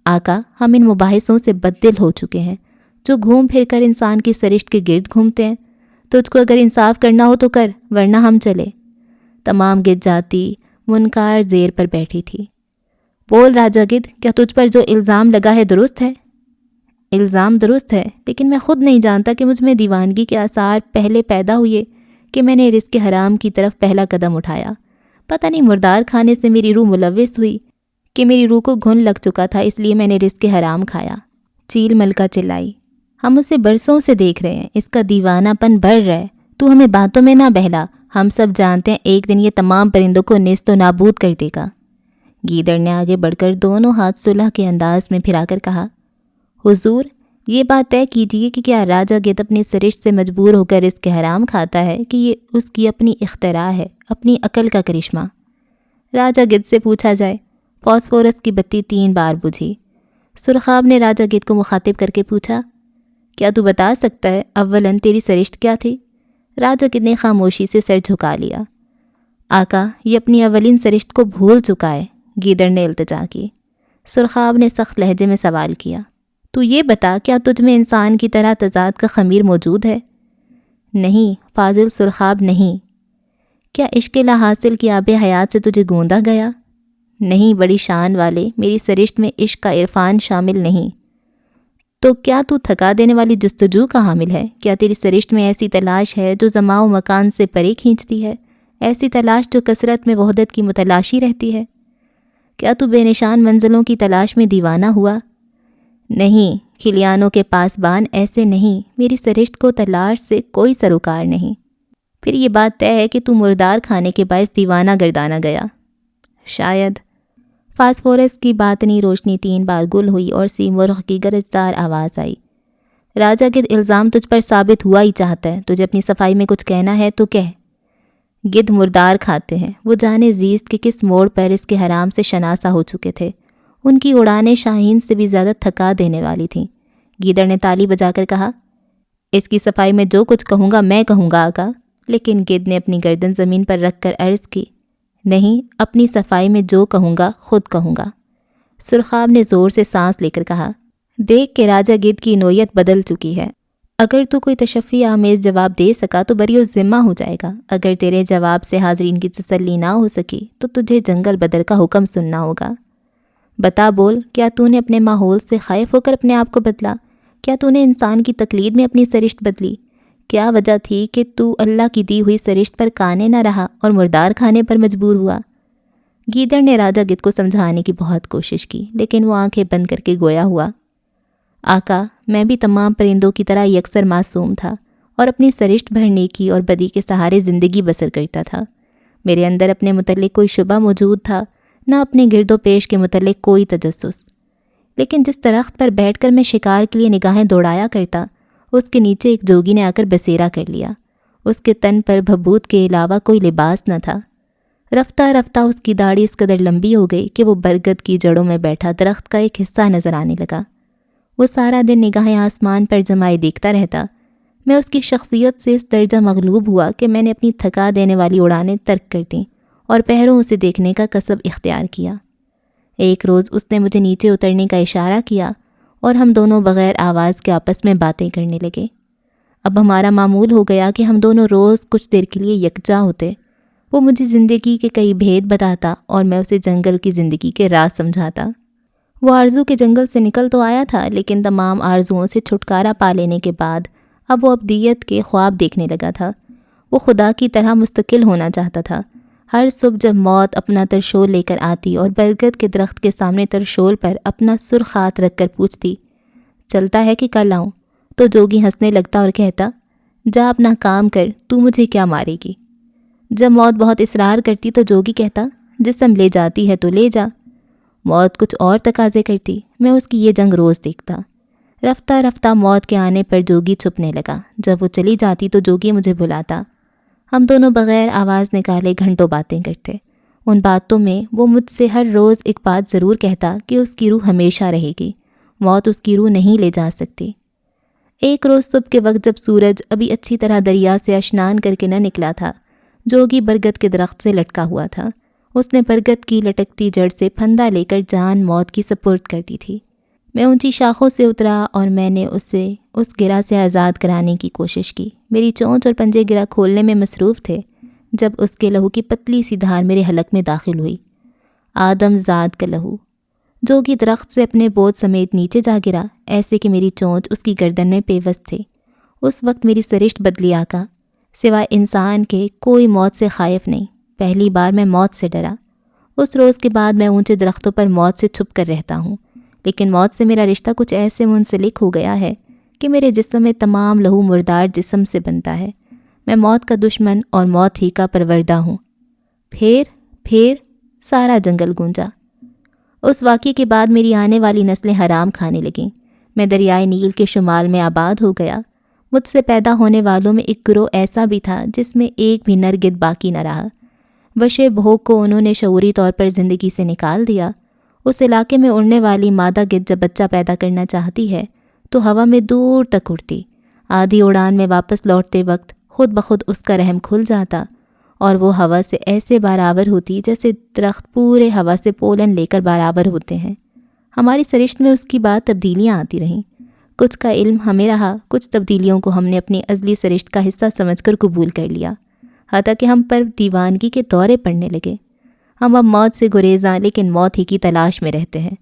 آقا، ہم ان مباحثوں سے بددل ہو چکے ہیں جو گھوم پھر کر انسان کی سرشت کے گرد گھومتے ہیں۔ تجھ کو اگر انصاف کرنا ہو تو کر، ورنہ ہم چلے۔ تمام گد جاتی منکار زیر پر بیٹھی تھی۔ بول راجا گد، کیا تجھ پر جو الزام لگا ہے درست ہے؟ الزام درست ہے، لیکن میں خود نہیں جانتا کہ مجھ میں دیوانگی کے آثار پہلے پیدا ہوئے کہ میں نے رزق حرام کی طرف پہلا قدم اٹھایا۔ پتہ نہیں مردار کھانے سے میری روح ملوث ہوئی کہ میری روح کو گھن لگ چکا تھا، اس لیے میں نے رزق حرام کھایا۔ چیل ملکہ چلائی، ہم اسے برسوں سے دیکھ رہے ہیں، اس کا دیوانہ پن بڑھ رہا ہے، تو ہمیں باتوں میں نہ بہلا۔ ہم سب جانتے ہیں ایک دن یہ تمام پرندوں کو نیست و نابود کر دے گا۔ گیدڑ نے آگے بڑھ کر دونوں ہاتھ صلح کے انداز میں پھرا کر کہا، حضور، یہ بات طے کیجیے کہ کیا راجا گد اپنی سرشت سے مجبور ہو کر رزق حرام کھاتا ہے کہ یہ اس کی اپنی اختراع ہے، اپنی عقل کا کرشمہ؟ راجا گد سے پوچھا جائے۔ فاسفورس کی بتی 3 بار بجھی۔ سرخاب نے راجا گد کو مخاطب کر کے پوچھا، کیا تو بتا سکتا ہے اولاً تیری سرشت کیا تھی؟ راجا گدھ نے خاموشی سے سر جھکا لیا۔ آقا، یہ اپنی اولین سرشت کو بھول چکا ہے، گیدڑ نے التجا کی۔ سرخاب نے سخت لہجے میں سوال کیا، تو یہ بتا کیا تجھ میں انسان کی طرح تضاد کا خمیر موجود ہے؟ نہیں فاضل سرخاب، نہیں۔ کیا عشق لا حاصل کی آب حیات سے تجھے گوندا گیا؟ نہیں بڑی شان والے، میری سرشت میں عشق کا عرفان شامل نہیں۔ تو کیا تو تھکا دینے والی جستجو کا حامل ہے؟ کیا تیری سرشت میں ایسی تلاش ہے جو زمان و مکان سے پرے کھینچتی ہے؟ ایسی تلاش جو کثرت میں وحدت کی متلاشی رہتی ہے؟ کیا تو بے نشان منزلوں کی تلاش میں دیوانہ ہوا؟ نہیں، کھلیانوں کے پاسبان ایسے نہیں، میری سرشت کو تلاش سے کوئی سروکار نہیں۔ پھر یہ بات طے ہے کہ تو مردار کھانے کے باعث دیوانہ گردانا گیا۔ شاید۔ فاسفورس کی باطنی روشنی 3 بار گل ہوئی اور سیمرغ کی گرجدار آواز آئی۔ راجا گدھ الزام تجھ پر ثابت ہوا ہی چاہتا ہے، تجھے اپنی صفائی میں کچھ کہنا ہے تو کہہ۔ گدھ مردار کھاتے ہیں، وہ جانے زیست کے کس موڑ پر اس کے حرام سے شناسہ ہو چکے تھے۔ ان کی اڑانیں شاہین سے بھی زیادہ تھکا دینے والی تھیں۔ گیدڑ نے تالی بجا کر کہا، اس کی صفائی میں جو کچھ کہوں گا میں کہوں گا آقا۔ لیکن گدھ نے اپنی گردن زمین پر رکھ کر عرض کی، نہیں، اپنی صفائی میں جو کہوں گا خود کہوں گا۔ سرخاب نے زور سے سانس لے کر کہا، دیکھ کہ راجا گدھ کی نوعیت بدل چکی ہے۔ اگر تو کوئی تشفی آمیز جواب دے سکا تو بری و ذمہ ہو جائے گا، اگر تیرے جواب سے حاضرین کی تسلی نہ ہو سکی تو تجھے جنگل بدر کا حکم سننا ہوگا۔ بتا بول، کیا تو نے اپنے ماحول سے خائف ہو کر اپنے آپ کو بدلا؟ کیا تو نے انسان کی تقلید میں اپنی سرشت بدلی؟ کیا وجہ تھی کہ تو اللہ کی دی ہوئی سرشت پر کانے نہ رہا اور مردار کھانے پر مجبور ہوا؟ گیدڑ نے راجا گدھ کو سمجھانے کی بہت کوشش کی، لیکن وہ آنکھیں بند کر کے گویا ہوا، آقا، میں بھی تمام پرندوں کی طرح یکسر معصوم تھا اور اپنی سرشت بھر نیکی اور بدی کے سہارے زندگی بسر کرتا تھا۔ میرے اندر اپنے متعلق کوئی شبہ موجود تھا، نہ اپنے گرد و پیش کے متعلق کوئی تجسس۔ لیکن جس درخت پر بیٹھ کر میں شکار کے لیے نگاہیں دوڑایا کرتا، اس کے نیچے ایک جوگی نے آ کر بسیرا کر لیا۔ اس کے تن پر بھبوت کے علاوہ کوئی لباس نہ تھا۔ رفتہ رفتہ اس کی داڑھی اس قدر لمبی ہو گئی کہ وہ برگد کی جڑوں میں بیٹھا درخت کا ایک حصہ نظر آنے لگا۔ وہ سارا دن نگاہیں آسمان پر جمائے دیکھتا رہتا۔ میں اس کی شخصیت سے اس درجہ مغلوب ہوا کہ میں نے اپنی تھکا دینے والی اڑانیں ترک کر دیں اور پہروں اسے دیکھنے کا کسب اختیار کیا۔ ایک روز اس نے مجھے نیچے اترنے کا اشارہ کیا اور ہم دونوں بغیر آواز کے آپس میں باتیں کرنے لگے۔ اب ہمارا معمول ہو گیا کہ ہم دونوں روز کچھ دیر کے لیے یکجا ہوتے۔ وہ مجھے زندگی کے کئی بھید بتاتا اور میں اسے جنگل کی زندگی کے راز سمجھاتا۔ وہ آرزو کے جنگل سے نکل تو آیا تھا، لیکن تمام آرزوؤں سے چھٹکارا پا لینے کے بعد اب وہ ابدیت کے خواب دیکھنے لگا تھا۔ وہ خدا کی طرح مستقل ہونا چاہتا تھا۔ ہر صبح جب موت اپنا ترشول لے کر آتی اور برگد کے درخت کے سامنے ترشول پر اپنا سرخ ہاتھ رکھ کر پوچھتی، چلتا ہے کہ کل آؤں، تو جوگی ہنسنے لگتا اور کہتا، جا اپنا کام کر، تو مجھے کیا مارے گی۔ جب موت بہت اصرار کرتی تو جوگی کہتا، جسم لے جاتی ہے تو لے جا۔ موت کچھ اور تقاضے کرتی، میں اس کی یہ جنگ روز دیکھتا۔ رفتہ رفتہ موت کے آنے پر جوگی چھپنے لگا۔ جب وہ چلی جاتی تو جوگی مجھے بلاتا۔ ہم دونوں بغیر آواز نکالے گھنٹوں باتیں کرتے۔ ان باتوں میں وہ مجھ سے ہر روز ایک بات ضرور کہتا کہ اس کی روح ہمیشہ رہے گی، موت اس کی روح نہیں لے جا سکتی۔ ایک روز صبح کے وقت جب سورج ابھی اچھی طرح دریا سے اشنان کر کے نہ نکلا تھا، جوگی برگد کے درخت سے لٹکا ہوا تھا۔ اس نے برگد کی لٹکتی جڑ سے پھندا لے کر جان موت کی سپرد کر دی تھی۔ میں اونچی شاخوں سے اترا اور میں نے اسے اس گرہ سے آزاد کرانے کی کوشش کی۔ میری چونچ اور پنجے گرہ کھولنے میں مصروف تھے جب اس کے لہو کی پتلی سی دھار میرے حلق میں داخل ہوئی۔ آدم زاد کا لہو جوگی درخت سے اپنے بوجھ سمیت نیچے جا گرا، ایسے کہ میری چونچ اس کی گردن میں پیوست تھی۔ اس وقت میری سرشت بدلی آقا، سوائے انسان کے کوئی موت سے خائف نہیں۔ پہلی بار میں موت سے ڈرا۔ اس روز کے بعد میں اونچے درختوں پر موت سے چھپ کر رہتا ہوں، لیکن موت سے میرا رشتہ کچھ ایسے منسلک ہو گیا ہے کہ میرے جسم میں تمام لہو مردار جسم سے بنتا ہے۔ میں موت کا دشمن اور موت ہی کا پروردہ ہوں۔ پھر سارا جنگل گونجا۔ اس واقعے کے بعد میری آنے والی نسلیں حرام کھانے لگیں۔ میں دریائے نیل کے شمال میں آباد ہو گیا۔ مجھ سے پیدا ہونے والوں میں ایک گروہ ایسا بھی تھا جس میں ایک بھی نر گدھ باقی نہ رہا۔ وشے بھوگ کو انہوں نے شعوری طور پر زندگی سے نکال دیا۔ اس علاقے میں اڑنے والی مادہ گدھ جب بچہ پیدا کرنا چاہتی ہے تو ہوا میں دور تک اڑتی۔ آدھی اڑان میں واپس لوٹتے وقت خود بخود اس کا رحم کھل جاتا اور وہ ہوا سے ایسے برابر ہوتی جیسے درخت پورے ہوا سے پولن لے کر برابر ہوتے ہیں۔ ہماری سرشت میں اس کی بعد تبدیلیاں آتی رہیں۔ کچھ کا علم ہمیں رہا، کچھ تبدیلیوں کو ہم نے اپنی ازلی سرشت کا حصہ سمجھ کر قبول کر لیا، حتیٰ کہ ہم پر دیوانگی کے دورے پڑنے لگے۔ ہم اب موت سے گریزاں لیکن موت ہی کی تلاش میں رہتے ہیں۔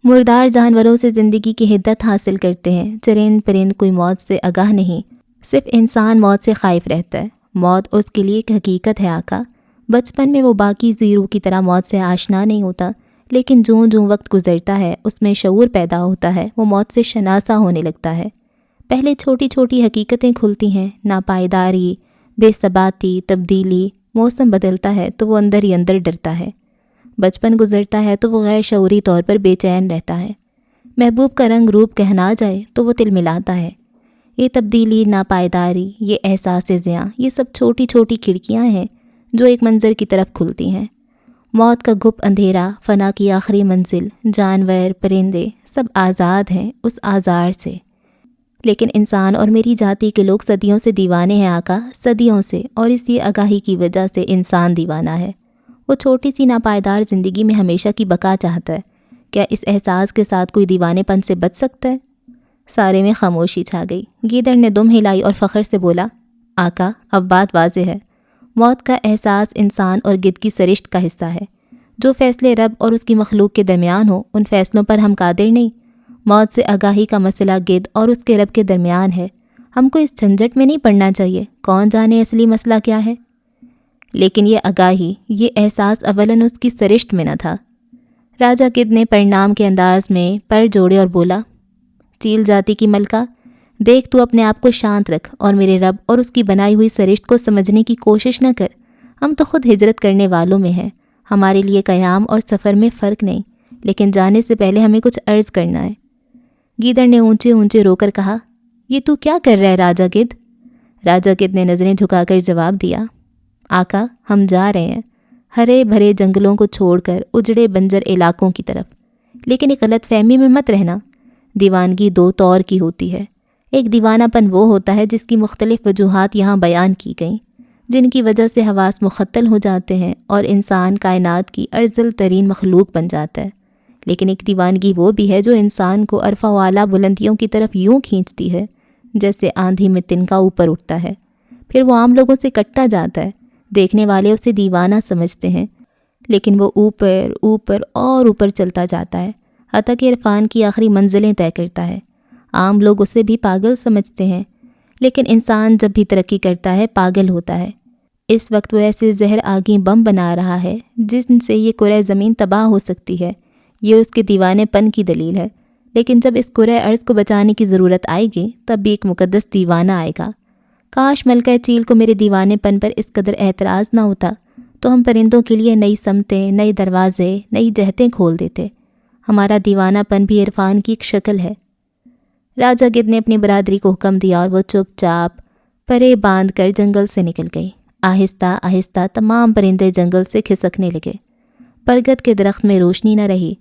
مردار جانوروں سے زندگی کی حدت حاصل کرتے ہیں، چرند پرند کوئی موت سے آگاہ نہیں، صرف انسان موت سے خائف رہتا ہے۔ موت اس کے لیے ایک حقیقت ہے آقا۔ بچپن میں وہ باقی زیرو کی طرح موت سے آشنا نہیں ہوتا، لیکن جوں جوں وقت گزرتا ہے اس میں شعور پیدا ہوتا ہے، وہ موت سے شناسا ہونے لگتا ہے۔ پہلے چھوٹی چھوٹی حقیقتیں کھلتی ہیں، ناپائیداری، بے ثباتی، تبدیلی، موسم بدلتا ہے تو وہ اندر ہی اندر ڈرتا ہے۔ بچپن گزرتا ہے تو وہ غیر شعوری طور پر بے چین رہتا ہے۔ محبوب کا رنگ روپ گہنا جائے تو وہ تل ملاتا ہے۔ یہ تبدیلی، ناپائیداری، یہ احساس زیاں، یہ سب چھوٹی چھوٹی کھڑکیاں ہیں جو ایک منظر کی طرف کھلتی ہیں۔ موت کا گھپ اندھیرا، فنا کی آخری منزل، جانور، پرندے سب آزاد ہیں اس آزار سے۔ لیکن انسان اور میری جاتی کے لوگ صدیوں سے دیوانے ہیں آقا، صدیوں سے، اور اسی آگاہی کی وجہ سے انسان دیوانہ ہے۔ وہ چھوٹی سی ناپائیدار زندگی میں ہمیشہ کی بقا چاہتا ہے۔ کیا اس احساس کے ساتھ کوئی دیوانے پن سے بچ سکتا ہے؟ سارے میں خاموشی چھا گئی۔ گیدڑ نے دم ہلائی اور فخر سے بولا، آقا اب بات واضح ہے۔ موت کا احساس انسان اور گدھ کی سرشت کا حصہ ہے۔ جو فیصلے رب اور اس کی مخلوق کے درمیان ہو، ان فیصلوں پر ہم قادر نہیں۔ موت سے آگاہی کا مسئلہ گدھ اور اس کے رب کے درمیان ہے۔ ہم کو اس جھنجھٹ میں نہیں پڑنا چاہیے، کون جانے اصلی مسئلہ کیا ہے۔ لیکن یہ آگاہی، یہ احساس اولاً اس کی سرشت میں نہ تھا۔ راجا گدھ نے پرنام کے انداز میں پر جوڑے اور بولا، چیل جاتی کی ملکہ، دیکھ تو اپنے آپ کو شانت رکھ اور میرے رب اور اس کی بنائی ہوئی سرشت کو سمجھنے کی کوشش نہ کر۔ ہم تو خود ہجرت کرنے والوں میں ہیں، ہمارے لیے قیام اور سفر میں فرق نہیں، لیکن جانے سے پہلے ہمیں کچھ عرض کرنا ہے۔ گیدڑ نے اونچے اونچے رو کر کہا، یہ تو کیا کر رہا ہے راجا گدھ؟ راجا گدھ نے نظریں جھکا کر جواب دیا، آقا ہم جا رہے ہیں ہرے بھرے جنگلوں کو چھوڑ کر اجڑے بنجر علاقوں کی طرف۔ لیکن ایک غلط فہمی میں مت رہنا، دیوانگی دو طور کی ہوتی ہے۔ ایک دیوانہ پن وہ ہوتا ہے جس کی مختلف وجوہات یہاں بیان کی گئیں، جن کی وجہ سے حواس مختل ہو جاتے ہیں اور انسان کائنات کی ارذل ترین مخلوق بن جاتا ہے۔ لیکن ایک دیوانگی وہ بھی ہے جو انسان کو عرفہ و اعلیٰ بلندیوں کی طرف یوں کھینچتی ہے جیسے آندھی میں تنکا اوپر اٹھتا ہے، پھر وہ عام لوگوں سے کٹتا جاتا ہے۔ دیکھنے والے اسے دیوانہ سمجھتے ہیں، لیکن وہ اوپر اوپر اور اوپر چلتا جاتا ہے، حتیٰ کہ عرفان کی آخری منزلیں طے کرتا ہے۔ عام لوگ اسے بھی پاگل سمجھتے ہیں، لیکن انسان جب بھی ترقی کرتا ہے پاگل ہوتا ہے۔ اس وقت وہ ایسے زہر آگیں بم بنا رہا ہے جن سے یہ کرۂ زمین تباہ ہو سکتی ہے۔ یہ اس کے دیوانے پن کی دلیل ہے۔ لیکن جب اس کرۂ ارض کو بچانے کی ضرورت آئے گی تب بھی ایک مقدس دیوانہ آئے گا۔ کاش ملکہ چیل کو میرے دیوانے پن پر اس قدر اعتراض نہ ہوتا تو ہم پرندوں کے لیے نئی سمتیں، نئی دروازے، نئی جہتیں کھول دیتے۔ ہمارا دیوانہ پن بھی عرفان کی ایک شکل ہے۔ راجا گدھ نے اپنی برادری کو حکم دیا اور وہ چپ چاپ پرے باندھ کر جنگل سے نکل گئی۔ آہستہ آہستہ تمام پرندے جنگل سے کھسکنے لگے۔ برگد کے درخت میں روشنی نہ رہی،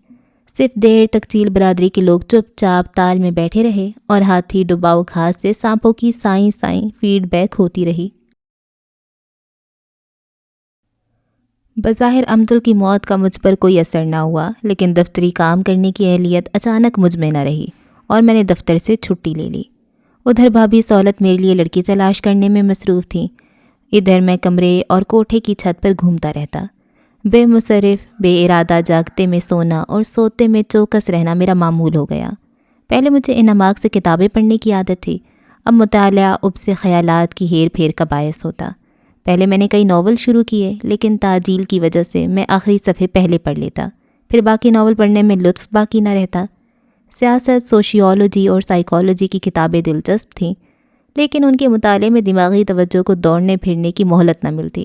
صرف دیر تک چیل برادری کے لوگ چپ چاپ تال میں بیٹھے رہے اور ہاتھی ڈباؤ گھاس سے سانپوں کی سائیں سائیں فیڈ بیک ہوتی رہی۔ بظاہر امتل کی موت کا مجھ پر کوئی اثر نہ ہوا، لیکن دفتری کام کرنے کی اہلیت اچانک مجھ میں نہ رہی اور میں نے دفتر سے چھٹی لے لی۔ ادھر بھابھی سہولت میرے لیے لڑکی تلاش کرنے میں مصروف تھیں، ادھر میں کمرے اور کوٹھے کی چھت پر گھومتا رہتا۔ بے مصرف، بے ارادہ جاگتے میں سونا اور سوتے میں چوکس رہنا میرا معمول ہو گیا۔ پہلے مجھے انماق سے کتابیں پڑھنے کی عادت تھی، اب مطالعہ اب سے خیالات کی ہیر پھیر کا باعث ہوتا۔ پہلے میں نے کئی ناول شروع کیے، لیکن تعجیل کی وجہ سے میں آخری صفحے پہلے پڑھ لیتا، پھر باقی ناول پڑھنے میں لطف باقی نہ رہتا۔ سیاست، سوشیولوجی اور سائیکالوجی کی کتابیں دلچسپ تھیں، لیکن ان کے مطالعے میں دماغی توجہ کو دوڑنے پھرنے کی مہلت نہ ملتی۔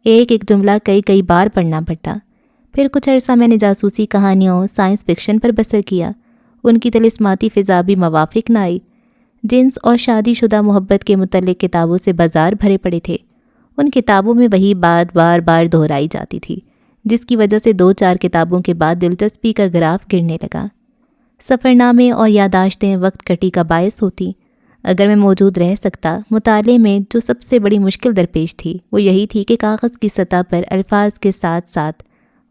ایک ایک جملہ کئی بار پڑھنا پڑتا۔ پھر کچھ عرصہ میں نے جاسوسی کہانیوں، سائنس فکشن پر بسر کیا۔ ان کی طلسماتی فضا بھی موافق نہ آئی۔ جنس اور شادی شدہ محبت کے متعلق کتابوں سے بازار بھرے پڑے تھے۔ ان کتابوں میں وہی بات بار بار دہرائی جاتی تھی، جس کی وجہ سے 2-4 کتابوں کے بعد دلچسپی کا گراف گرنے لگا۔ سفرنامے اور یادداشتیں وقت کٹی کا باعث ہوتی۔ اگر میں موجود رہ سکتا، مطالعے میں جو سب سے بڑی مشکل درپیش تھی وہ یہی تھی کہ کاغذ کی سطح پر الفاظ کے ساتھ ساتھ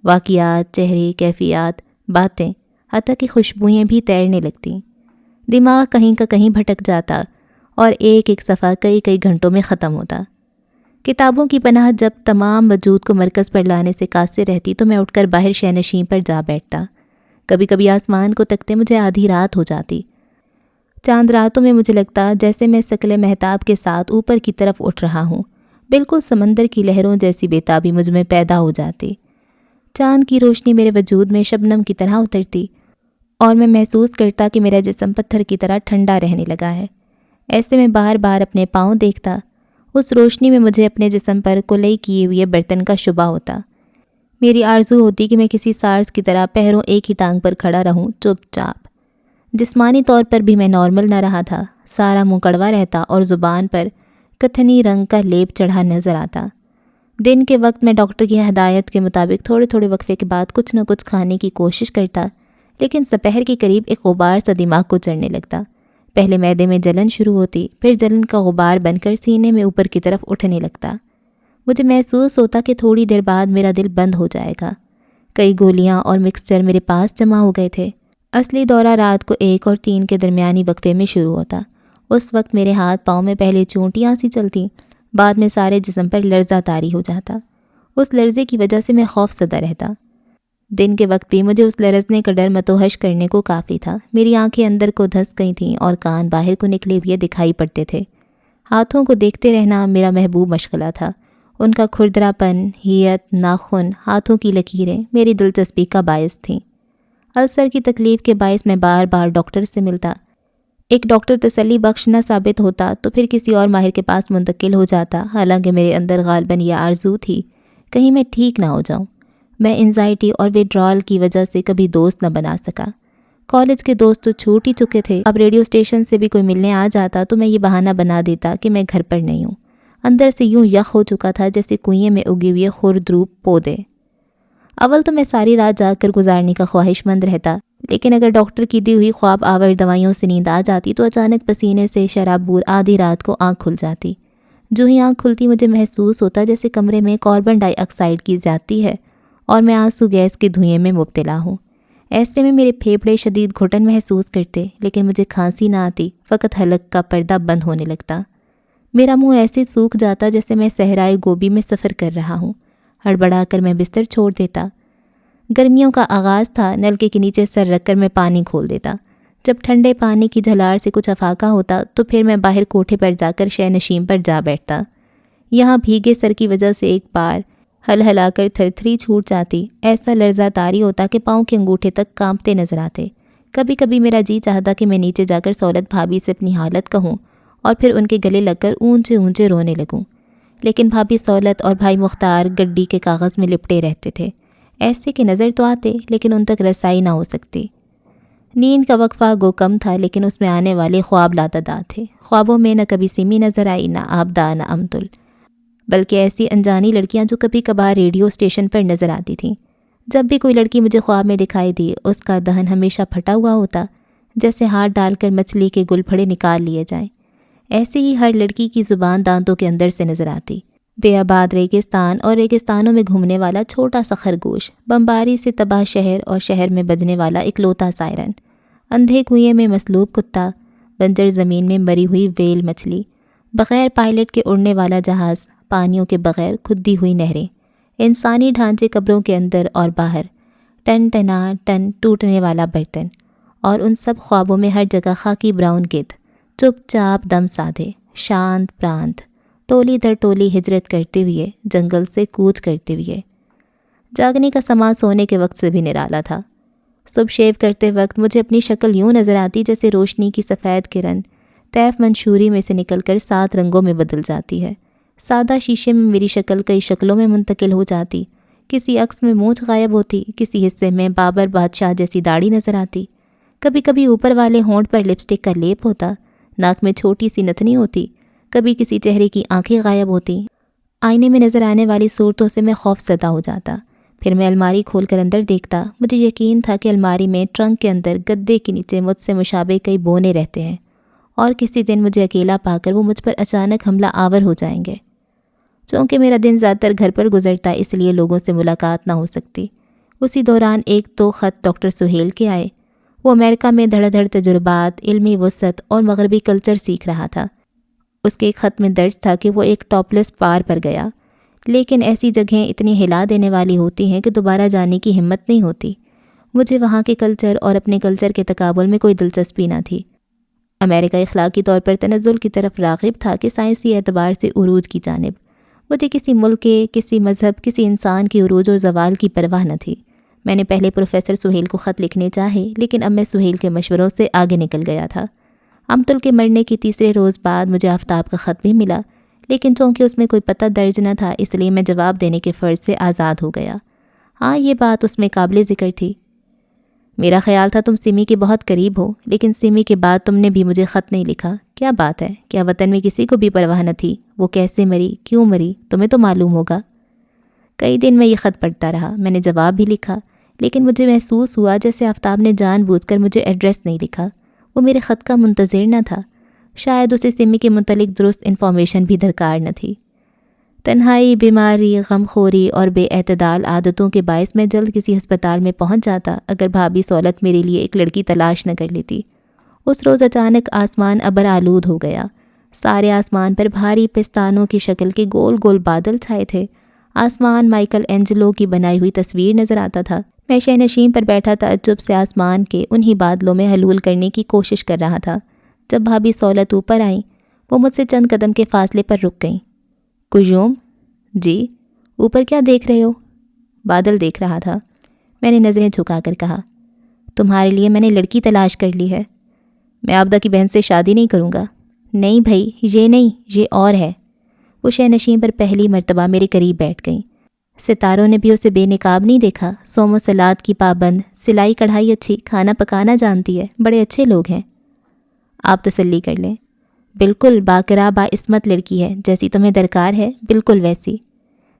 واقعات، چہرے، کیفیات، باتیں، حتیٰ کہ خوشبوئیں بھی تیرنے لگتیں۔ دماغ کہیں کا کہیں بھٹک جاتا اور ایک ایک صفحہ کئی کئی گھنٹوں میں ختم ہوتا۔ کتابوں کی پناہ جب تمام وجود کو مرکز پر لانے سے قاصر رہتی تو میں اٹھ کر باہر شینشین پر جا بیٹھتا۔ کبھی کبھی آسمان کو تکتے مجھے آدھی رات ہو جاتی۔ چاند راتوں میں مجھے لگتا جیسے میں شکل مہتاب کے ساتھ اوپر کی طرف اٹھ رہا ہوں۔ بالکل سمندر کی لہروں جیسی بےتابی مجھ میں پیدا ہو جاتی۔ چاند کی روشنی میرے وجود میں شبنم کی طرح اترتی اور میں محسوس کرتا کہ میرا جسم پتھر کی طرح ٹھنڈا رہنے لگا ہے۔ ایسے میں بار بار اپنے پاؤں دیکھتا۔ اس روشنی میں مجھے اپنے جسم پر کلئی کیے ہوئے برتن کا شبہ ہوتا۔ میری آرزو ہوتی کہ میں کسی سارس کی طرح پیروں ایک ہی ٹانگ پر کھڑا رہوں، چپ چاپ۔ جسمانی طور پر بھی میں نارمل نہ رہا تھا۔ سارا منہ کڑوا رہتا اور زبان پر کتھنی رنگ کا لیپ چڑھا نظر آتا۔ دن کے وقت میں ڈاکٹر کی ہدایت کے مطابق تھوڑے تھوڑے وقفے کے بعد کچھ نہ کچھ کھانے کی کوشش کرتا، لیکن دوپہر کے قریب ایک غبار سا دماغ کو چڑھنے لگتا۔ پہلے معدے میں جلن شروع ہوتی، پھر جلن کا غبار بن کر سینے میں اوپر کی طرف اٹھنے لگتا۔ مجھے محسوس ہوتا کہ تھوڑی دیر بعد میرا دل بند ہو جائے گا۔ کئی گولیاں اور مکسچر میرے پاس جمع ہو گئے تھے۔ اصلی دورہ رات کو 1 اور 3 کے درمیانی وقفے میں شروع ہوتا۔ اس وقت میرے ہاتھ پاؤں میں پہلے چونٹیاں سی چلتیں، بعد میں سارے جسم پر لرزہ طاری ہو جاتا۔ اس لرزے کی وجہ سے میں خوف زدہ رہتا۔ دن کے وقت بھی مجھے اس لرزنے کا ڈر متوحش کرنے کو کافی تھا۔ میری آنکھیں اندر کو دھس گئی تھیں اور کان باہر کو نکلے ہوئے دکھائی پڑتے تھے۔ ہاتھوں کو دیکھتے رہنا میرا محبوب مشغلہ تھا۔ ان کا کھردرا پن، ہیئت، ناخن، ہاتھوں کی لکیریں میری دلچسپی کا باعث تھیں۔ السر کی تکلیف کے باعث میں بار بار ڈاکٹر سے ملتا۔ ایک ڈاکٹر تسلی بخش نہ ثابت ہوتا تو پھر کسی اور ماہر کے پاس منتقل ہو جاتا، حالانکہ میرے اندر غالباً یہ آرزو تھی کہیں میں ٹھیک نہ ہو جاؤں۔ میں انزائٹی اور ویڈرال کی وجہ سے کبھی دوست نہ بنا سکا۔ کالج کے دوست تو چھوٹ ہی چکے تھے۔ اب ریڈیو اسٹیشن سے بھی کوئی ملنے آ جاتا تو میں یہ بہانہ بنا دیتا کہ میں گھر پر نہیں ہوں۔ اندر سے یوں یخ ہو چکا تھا جیسے کنویں میں اگے ہوئے خردروپ پودے۔ اول تو میں ساری رات جاگ کر گزارنے کا خواہش مند رہتا، لیکن اگر ڈاکٹر کی دی ہوئی خواب آور دوائیوں سے نیند آ جاتی تو اچانک پسینے سے شرابور آدھی رات کو آنکھ کھل جاتی۔ جو ہی آنکھ کھلتی مجھے محسوس ہوتا جیسے کمرے میں کاربن ڈائی آکسائڈ کی زیادتی ہے اور میں آنسو گیس کے دھوئیں میں مبتلا ہوں۔ ایسے میں میرے پھیپھڑے شدید گھٹن محسوس کرتے، لیکن مجھے کھانسی نہ آتی، فقط حلق کا پردہ بند ہونے لگتا۔ میرا منہ ایسے سوکھ جاتا جیسے میں صحرائے گوبی میں سفر کر رہا ہوں۔ ہڑبڑا کر میں بستر چھوڑ دیتا۔ گرمیوں کا آغاز تھا، نلکے کے نیچے سر رکھ کر میں پانی کھول دیتا۔ جب ٹھنڈے پانی کی جھلار سے کچھ افاقہ ہوتا تو پھر میں باہر کوٹھے پر جا کر شینشین پر جا بیٹھتا۔ یہاں بھیگے سر کی وجہ سے ایک بار ہلا کر تھرتھری چھوٹ جاتی، ایسا لرزہ طاری ہوتا کہ پاؤں کے انگوٹھے تک کانپتے نظر آتے۔ کبھی کبھی میرا جی چاہتا کہ میں نیچے جا کر سولت بھابھی سے اپنی حالت کہوں اور پھر ان کے گلے لگ کر اونچے اونچے رونے لگوں، لیکن بھابھی سولت اور بھائی مختار گڈی کے کاغذ میں لپٹے رہتے تھے۔ ایسے کہ نظر تو آتے لیکن ان تک رسائی نہ ہو سکتی۔ نیند کا وقفہ گو کم تھا، لیکن اس میں آنے والے خواب لاتعداد تھے۔ خوابوں میں نہ کبھی سمی نظر آئی، نہ آبدہ، نہ امتل، بلکہ ایسی انجانی لڑکیاں جو کبھی کبھار ریڈیو اسٹیشن پر نظر آتی تھیں۔ جب بھی کوئی لڑکی مجھے خواب میں دکھائی دی، اس کا دہن ہمیشہ پھٹا ہوا ہوتا، جیسے ہاتھ ڈال کر مچھلی کے گل پھڑے نکال لیے جائیں۔ ایسے ہی ہر لڑکی کی زبان دانتوں کے اندر سے نظر آتی۔ بے آباد ریگستان اور ریگستانوں میں گھومنے والا چھوٹا سا خرگوش، بمباری سے تباہ شہر اور شہر میں بجنے والا اکلوتا سائرن، اندھے کنویں میں مسلوب کتا، بنجر زمین میں مری ہوئی ویل مچھلی، بغیر پائلٹ کے اڑنے والا جہاز، پانیوں کے بغیر کھدی ہوئی نہریں، انسانی ڈھانچے قبروں کے اندر اور باہر، ٹن ٹنا ٹن ٹوٹنے والا برتن، اور ان سب خوابوں میں ہر جگہ خاکی براؤن گدھ، چپ چاپ دم سادھے، شانت پرانت، ٹولی در ٹولی ہجرت کرتے ہوئے، جنگل سے کوچ کرتے ہوئے۔ جاگنے کا سما سونے کے وقت سے بھی نرالا تھا۔ صبح شیو کرتے وقت مجھے اپنی شکل یوں نظر آتی جیسے روشنی کی سفید کرن طیف منشوری میں سے نکل کر 7 رنگوں میں بدل جاتی ہے۔ سادہ شیشے میں میری شکل کئی شکلوں میں منتقل ہو جاتی، کسی عکس میں مونچھ غائب ہوتی، کسی حصے میں بابر بادشاہ جیسی داڑھی نظر آتی، کبھی کبھی اوپر والے ہونٹ پر لپسٹک کا لیپ ہوتا، ناک میں چھوٹی سی نتنی ہوتی، کبھی کسی چہرے کی آنکھیں غائب ہوتی۔ آئینے میں نظر آنے والی صورتوں سے میں خوف زدہ ہو جاتا۔ پھر میں الماری کھول کر اندر دیکھتا۔ مجھے یقین تھا کہ الماری میں ٹرنک کے اندر گدے کے نیچے مجھ سے مشابہ کئی بونے رہتے ہیں اور کسی دن مجھے اکیلا پا کر وہ مجھ پر اچانک حملہ آور ہو جائیں گے۔ چونکہ میرا دن زیادہ تر گھر پر گزرتا اس لیے لوگوں سے ملاقات نہ ہو سکتی۔ اسی دوران ایک دو خط ڈاکٹر سہیل کے آئے۔ وہ امریکہ میں دھڑا دھڑ تجربات، علمی وسعت اور مغربی کلچر سیکھ رہا تھا۔ اس کے ایک خط میں درج تھا کہ وہ ایک ٹاپلس بار پر گیا، لیکن ایسی جگہیں اتنی ہلا دینے والی ہوتی ہیں کہ دوبارہ جانے کی ہمت نہیں ہوتی۔ مجھے وہاں کے کلچر اور اپنے کلچر کے تقابل میں کوئی دلچسپی نہ تھی۔ امریکہ اخلاقی طور پر تنزل کی طرف راغب تھا کہ سائنسی اعتبار سے عروج کی جانب۔ مجھے کسی ملک کے، کسی مذہب، کسی انسان کی عروج اور زوال کی پرواہ نہ تھی۔ میں نے پہلے پروفیسر سہیل کو خط لکھنے چاہے، لیکن اب میں سہیل کے مشوروں سے آگے نکل گیا تھا۔ امتل کے مرنے کے تیسرے روز بعد مجھے آفتاب کا خط بھی ملا، لیکن چونکہ اس میں کوئی پتہ درج نہ تھا اس لیے میں جواب دینے کے فرض سے آزاد ہو گیا۔ ہاں، یہ بات اس میں قابل ذکر تھی۔ میرا خیال تھا تم سمی کے بہت قریب ہو، لیکن سمی کے بعد تم نے بھی مجھے خط نہیں لکھا۔ کیا بات ہے؟ کیا وطن میں کسی کو بھی پرواہ نہ تھی؟ وہ کیسے مری؟ کیوں مری؟ تمہیں تو معلوم ہوگا۔ کئی دن میں یہ خط پڑھتا رہا۔ میں نے جواب بھی لکھا، لیکن مجھے محسوس ہوا جیسے آفتاب نے جان بوجھ کر مجھے ایڈریس نہیں لکھا۔ وہ میرے خط کا منتظر نہ تھا۔ شاید اسے سمی کے متعلق درست انفارمیشن بھی درکار نہ تھی۔ تنہائی، بیماری، غمخوری اور بے اعتدال عادتوں کے باعث میں جلد کسی ہسپتال میں پہنچ جاتا اگر بھابھی سہولت میرے لیے ایک لڑکی تلاش نہ کر لیتی۔ اس روز اچانک آسمان ابر آلود ہو گیا۔ سارے آسمان پر بھاری پستانوں کی شکل کے گول گول بادل چھائے تھے۔ آسمان مائیکل اینجلو کی بنائی ہوئی تصویر نظر آتا تھا۔ میں شہنشین پر بیٹھا تعجب سے آسمان کے انہی بادلوں میں حلول کرنے کی کوشش کر رہا تھا۔ جب بھابھی سہولت اوپر آئیں، وہ مجھ سے چند قدم کے فاصلے پر رک گئیں۔ کجوم؟ جی؟ اوپر کیا دیکھ رہے ہو؟ بادل دیکھ رہا تھا۔ میں نے نظریں جھکا کر کہا، تمہارے لیے میں نے لڑکی تلاش کر لی ہے۔ میں عابدہ کی بہن سے شادی نہیں کروں گا۔ نہیں بھائی، یہ نہیں، یہ اور ہے۔ وہ شہنشین پر پہلی مرتبہ میرے قریب بیٹھ گئیں۔ ستاروں نے بھی اسے بے نقاب نہیں دیکھا۔ صوم و صلات کی پابند، سلائی کڑھائی اچھی، کھانا پکانا جانتی ہے، بڑے اچھے لوگ ہیں۔ آپ تسلی کر لیں، بالکل باقرا باعصمت لڑکی ہے، جیسی تمہیں درکار ہے بالکل ویسی۔